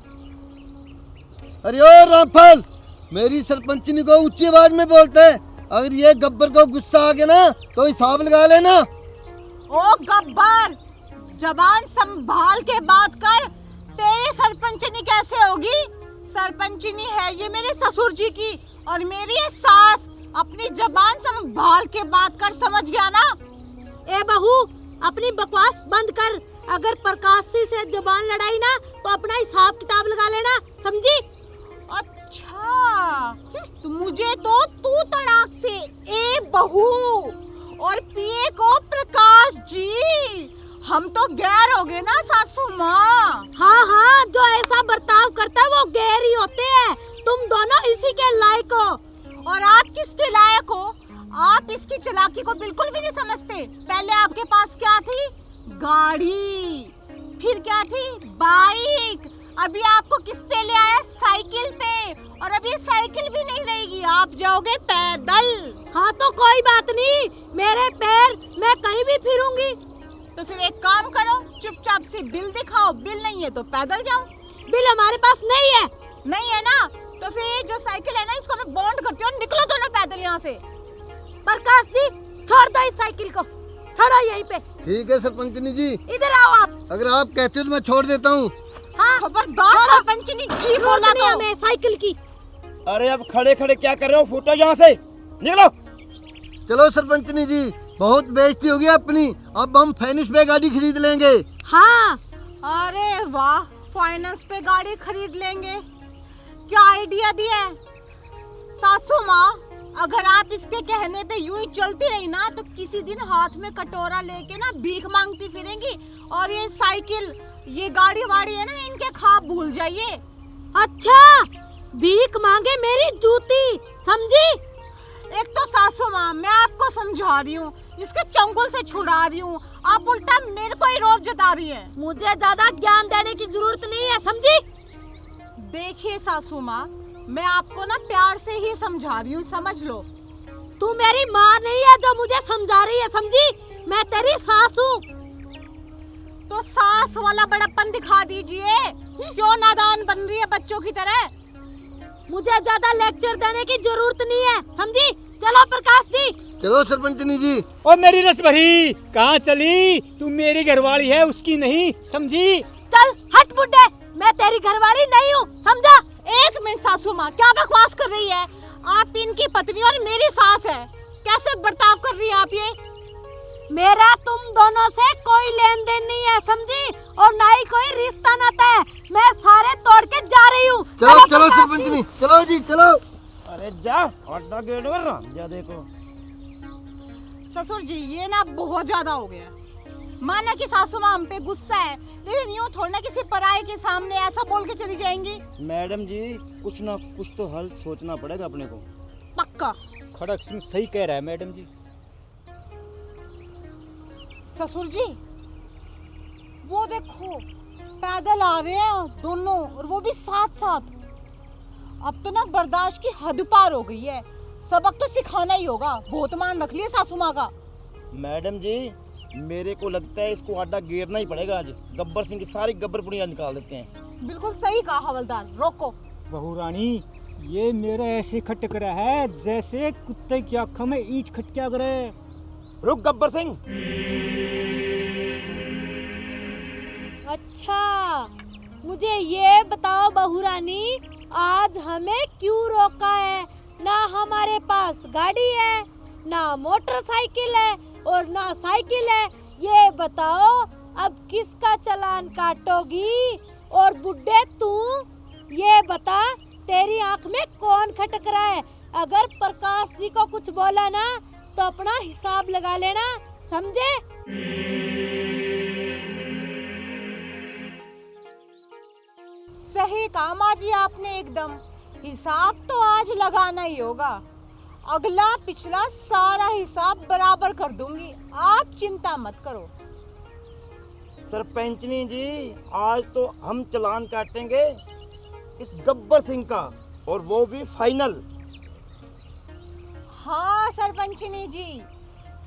अरे ओ रामफल, मेरी सरपंचनी को ऊंची आवाज में बोलते हैं, अगर ये गब्बर को गुस्सा आ गया ना तो हिसाब लगा लेना। ओ गब्बर, जबान संभाल के बात कर, तेरी सरपंचनी कैसे होगी? सरपंचनी है ये मेरे ससुर जी की, और मेरी ये सास। अपनी जबान संभाल के बात कर, समझ गया ना? ए बहू अपनी बकवास बंद कर, अगर प्रकाशी से जबान लड़ाई ना तो अपना हिसाब किताब लगा लेना, समझी? अच्छा तो मुझे तो तू तड़ाक से ए बहू और पिए को प्रकाश जी, हम तो गैर हो गए ना सासू माँ। हाँ हाँ जो ऐसा बर्ताव करता है वो गैर ही होते हैं, तुम दोनों इसी के लायक हो। और आप किसके लायक हो? आप इसकी चालाकी को बिल्कुल भी नहीं समझते। पहले आपके पास क्या थी? गाड़ी, फिर क्या थी? बाइक, अभी आपको किस पे ले आया? साइकिल पे, और अभी साइकिल भी नहीं रहेगी, आप जाओगे पैदल। हाँ तो कोई बात नहीं, मेरे पैर मैं कहीं भी फिरूंगी। तो फिर एक काम करो, चुपचाप से बिल दिखाओ, बिल नहीं है तो पैदल जाओ। बिल हमारे पास नहीं है। नहीं है ना, तो फिर ये जो साइकिल है ना इसको मैं बॉन्ड करती हूँ, निकलो दोनों पैदल यहाँ से। प्रकाश जी छोड़ दो इस साइकिल को, छोड़ो यहीं पे। ठीक है सरपंचनी जी, इधर आओ आप। अगर आप कहते हो तो मैं छोड़ देता हूँ। हाँ खबरदार सरपंचनी जी बोला नहीं तो। हमें साइकिल की। अरे अब खड़े खड़े क्या कर रहे हो, फूटो यहाँ से, निकलो। चलो सरपंचनी जी, बहुत बेइज्जती होगी अपनी, अब हम फाइनेंस पे गाड़ी खरीद लेंगे। हाँ अरे वाह, फाइनेंस पे गाड़ी खरीद लेंगे, क्या आइडिया दिया है सासू माँ। अगर आप इसके कहने पे यूं ही चलती रही ना तो किसी दिन हाथ में कटोरा लेके ना भीख मांगती फिरेंगी, और ये साइकिल ये गाड़ी वाड़ी है ना इनके ख्वाब भूल जाइए। अच्छा भीख मांगे मेरी जूती, समझी? एक तो सासू माँ मैं आपको समझा रही हूँ, इसके चंगुल से छुड़ा रही हूँ, आप उल्टा मेरे को ही रोब जता रही है। मुझे ज्यादा ज्ञान देने की जरूरत नहीं है, समझी? देखिए सासू माँ, मैं आपको ना प्यार से ही समझा रही हूँ, समझ लो। तू मेरी माँ नहीं है जो मुझे समझा रही है, समझी? मैं तेरी सास हूँ। तो सास वाला बड़प्पन दिखा दीजिए, क्यों नादान बन रही है बच्चों की तरह? मुझे ज्यादा लेक्चर देने की जरूरत नहीं है, समझी? चलो प्रकाश जी। चलो सरपंचनी जी। और मेरी रस भरी कहाँ चली? तू मेरी घरवाली है, उसकी नहीं, समझी? चल हट बुड्ढे, मैं तेरी घरवाली नहीं हूँ, समझा? एक मिनट सासू माँ, क्या बकवास कर रही है? आप इनकी पत्नी और मेरी सास है, कैसे बर्ताव कर रही है आप ये? मेरा तुम दोनों से कोई लेन देन नहीं है, समझी? और ना ही कोई रिश्ता नाता है, मैं सारे तोड़ के जा रही हूँ। चलो चलो सरपंचनी, चलो जी चलो। अरे जा, अड्डा गेट कर रहा जा, देखो ससुर जी ये ना बहुत ज्यादा हो गया। माना कि सासू माँ हम पे गुस्सा है, लेकिन यूँ थोड़ा ना किसी पराये के सामने ऐसा बोल के चली जाएंगी। मैडम जी, कुछ ना कुछ तो हल सोचना पड़ेगा अपने को। पक्का खड़क सिंह सही कह रहा है मैडम जी। ससुर जी वो देखो पैदल आ रहे हैं दोनों, और वो भी साथ साथ। अब तो ना बर्दाश्त की हद पार हो गई है, सबक तो सिखाना ही होगा। बहुत मान रख लिया सासू माँ का। मैडम जी मेरे को लगता है इसको अड्डा घेरना ही पड़ेगा आज, गब्बर सिंह की सारी गब्बर पुड़िया निकाल देते हैं। बिल्कुल सही कहा हवलदार, रोको। बहू रानी, ये मेरा ऐसे खटक रहा है जैसे कुत्ते की आंखों में ईंट खटका करे। रुक गब्बर सिंह। अच्छा मुझे ये बताओ बहू रानी, आज हमें क्यों रोका है? ना हमारे पास गाड़ी है, ना मोटरसाइकिल है और ना साइकिल है। ये बताओ अब किसका चालान काटोगी? और बुड्ढे तू ये बता, तेरी आंख में कौन खटक रहा है? अगर प्रकाश जी को कुछ बोला ना तो अपना हिसाब लगा लेना, समझे? सही कहा माँ जी आपने एकदम। हिसाब तो आज लगाना ही होगा। अगला पिछला सारा हिसाब बराबर कर दूंगी, आप चिंता मत करो। सरपंचनी जी, आज तो हम चालान काटेंगे इस गब्बर सिंह का, और वो भी फाइनल। हाँ सरपंचनी जी,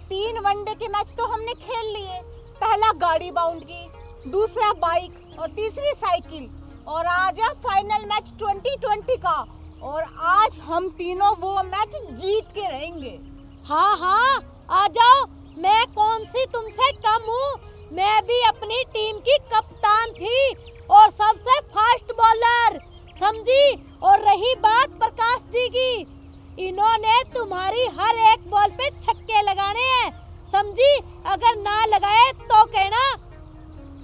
3 वनडे के मैच तो हमने खेल लिए। पहला गाड़ी बाउंड की, दूसरा बाइक और तीसरी साइकिल, और आज है फाइनल मैच 2020 का। और आज हम तीनों वो मैच जीत के रहेंगे। हाँ हाँ, आ जाओ। मैं कौन सी तुमसे कम हूँ? मैं भी अपनी टीम की कप्तान थी और सबसे फास्ट बॉलर, समझी? और रही बात प्रकाश जी की, इन्होंने तुम्हारी हर एक बॉल पे छक्के लगाने हैं, समझी? अगर ना लगाए तो कहना।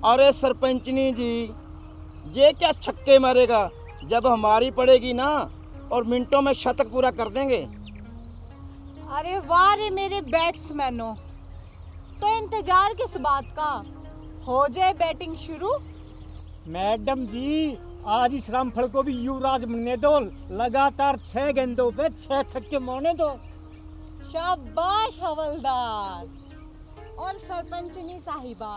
अरे सरपंचनी जी, ये क्या छक्के मारेगा? जब हमारी पड़ेगी ना, और मिनटों में शतक पूरा कर देंगे। अरे वाह रे मेरे बैट्समैनों, तो इंतजार किस बात का? हो जाए बैटिंग शुरू। मैडम जी, आज इस रामफल को भी युवराज बनने दो। लगातार 6 गेंदों पे 6 छक्के मारने दो। शाबाश हवलदार। और सरपंचनी साहिबा,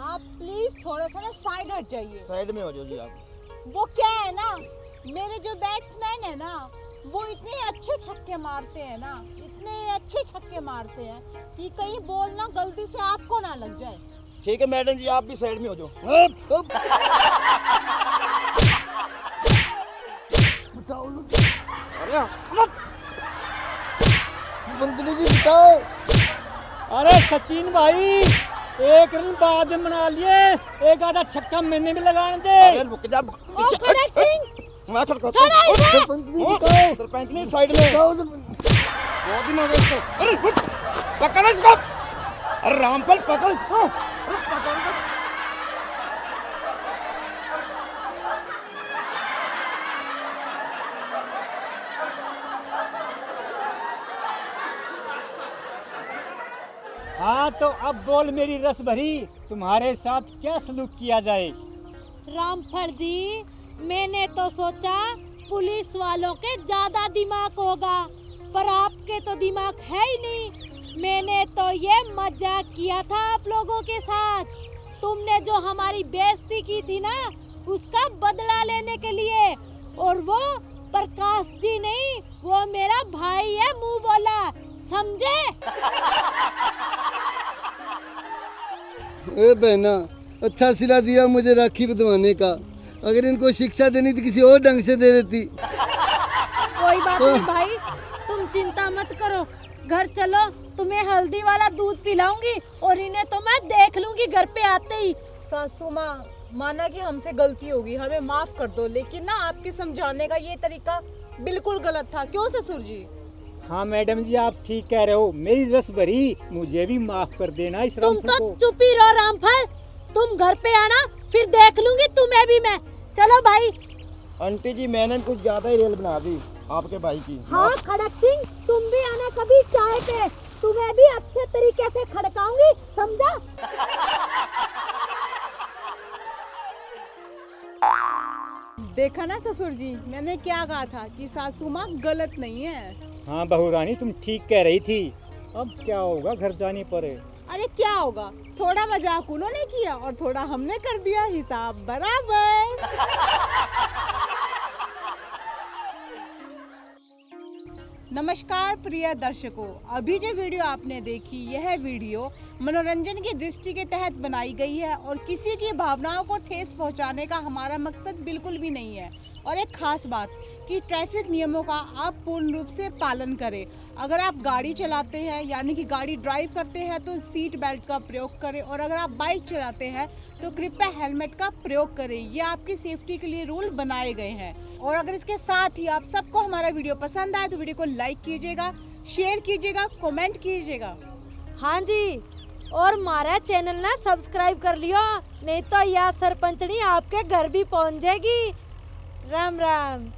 आप प्लीज थोड़ा सा ना साइड हट जाइए। साइड में हो जाओ जी आप। वो क्या है ना, मेरे जो बैट्समैन है ना, वो इतने अच्छे छक्के मारते हैं ना, इतने अच्छे छक्के मारते हैं कि कहीं बॉल ना गलती से आपको ना लग जाए। ठीक है मैडम जी, आप भी साइड में हो जाओ। अरे मंत्री जी बताओ। अरे सचिन भाई, 1 रन बाद में बना लिए, एक आधा छक्का मैंने भी लगाने दे। अरे रुक जा, ओ खड़क सिंह, मैं खड़काता हूँ। सरपंच जी बताओ। सरपंच नहीं, साइड में। बताओ सरपंच। 100 दिन हो गए इसको। अरे रुक, पकड़ इसको। अरे रामफल पकड़ इसको। अरे पकड़ इसको। हाँ तो अब बोल मेरी रस भरी, तुम्हारे साथ क्या सलूक किया जाए? रामफल जी, मैंने तो सोचा पुलिस वालों के ज्यादा दिमाग होगा, पर आपके तो दिमाग है ही नहीं। मैंने तो ये मजाक किया था आप लोगों के साथ। तुमने जो हमारी बेइज्जती की थी ना, उसका बदला लेने के लिए। और वो प्रकाश जी नहीं, वो मेरा भाई है, मुंह बोला, समझे? ए बहना, अच्छा सिला दिया मुझे राखी बंधवाने का। अगर इनको शिक्षा देनी थी किसी और ढंग से दे देती। कोई बात नहीं भाई, तुम चिंता मत करो। घर चलो, तुम्हें हल्दी वाला दूध पिलाऊंगी और इन्हें तो मैं देख लूंगी घर पे आते ही। सासू माँ, माना कि हमसे गलती होगी, हमें माफ कर दो, लेकिन ना आपके समझाने का ये तरीका बिल्कुल गलत था। क्यों ससुर जी? हाँ मैडम जी, आप ठीक कह रहे हो। मेरी रस भरी, मुझे भी माफ कर देना इस तुम रामफल तो को। चुप ही रहो रामफल, तुम घर पे आना, फिर देख लूंगी तुम्हें भी मैं। चलो भाई। आंटी जी, मैंने कुछ ज्यादा ही रेल बना दी आपके भाई की। हाँ खड़क सिंह, तुम भी आना कभी चाय पे, तुम्हें भी अच्छे तरीके से खड़काऊंगी, समझा? देखा ना ससुर जी, मैंने क्या कहा था कि सासू माँ गलत नहीं है। हाँ बहू रानी, तुम ठीक कह रही थी। अब क्या होगा घर जाने पर? अरे क्या होगा, थोड़ा मजाक उन्होंने किया और थोड़ा हमने कर दिया, हिसाब बराबर। नमस्कार प्रिय दर्शकों, अभी जो वीडियो आपने देखी, यह वीडियो मनोरंजन की दृष्टि के तहत बनाई गई है और किसी की भावनाओं को ठेस पहुंचाने का हमारा मकसद बिल्कुल भी नहीं है। और एक खास बात कि ट्रैफिक नियमों का आप पूर्ण रूप से पालन करें। अगर आप गाड़ी चलाते हैं यानी कि गाड़ी ड्राइव करते हैं तो सीट बेल्ट का प्रयोग करें, और अगर आप बाइक चलाते हैं तो कृपया हेलमेट का प्रयोग करें। ये आपकी सेफ्टी के लिए रूल बनाए गए हैं। और अगर इसके साथ ही आप सबको हमारा वीडियो पसंद आए तो वीडियो को लाइक कीजिएगा, शेयर कीजिएगा, कमेंट कीजिएगा। हाँ जी, और हमारा चैनल ना सब्सक्राइब कर लियो, नहीं तो यह सरपंचनी आपके घर भी पहुंच जाएगी। राम राम।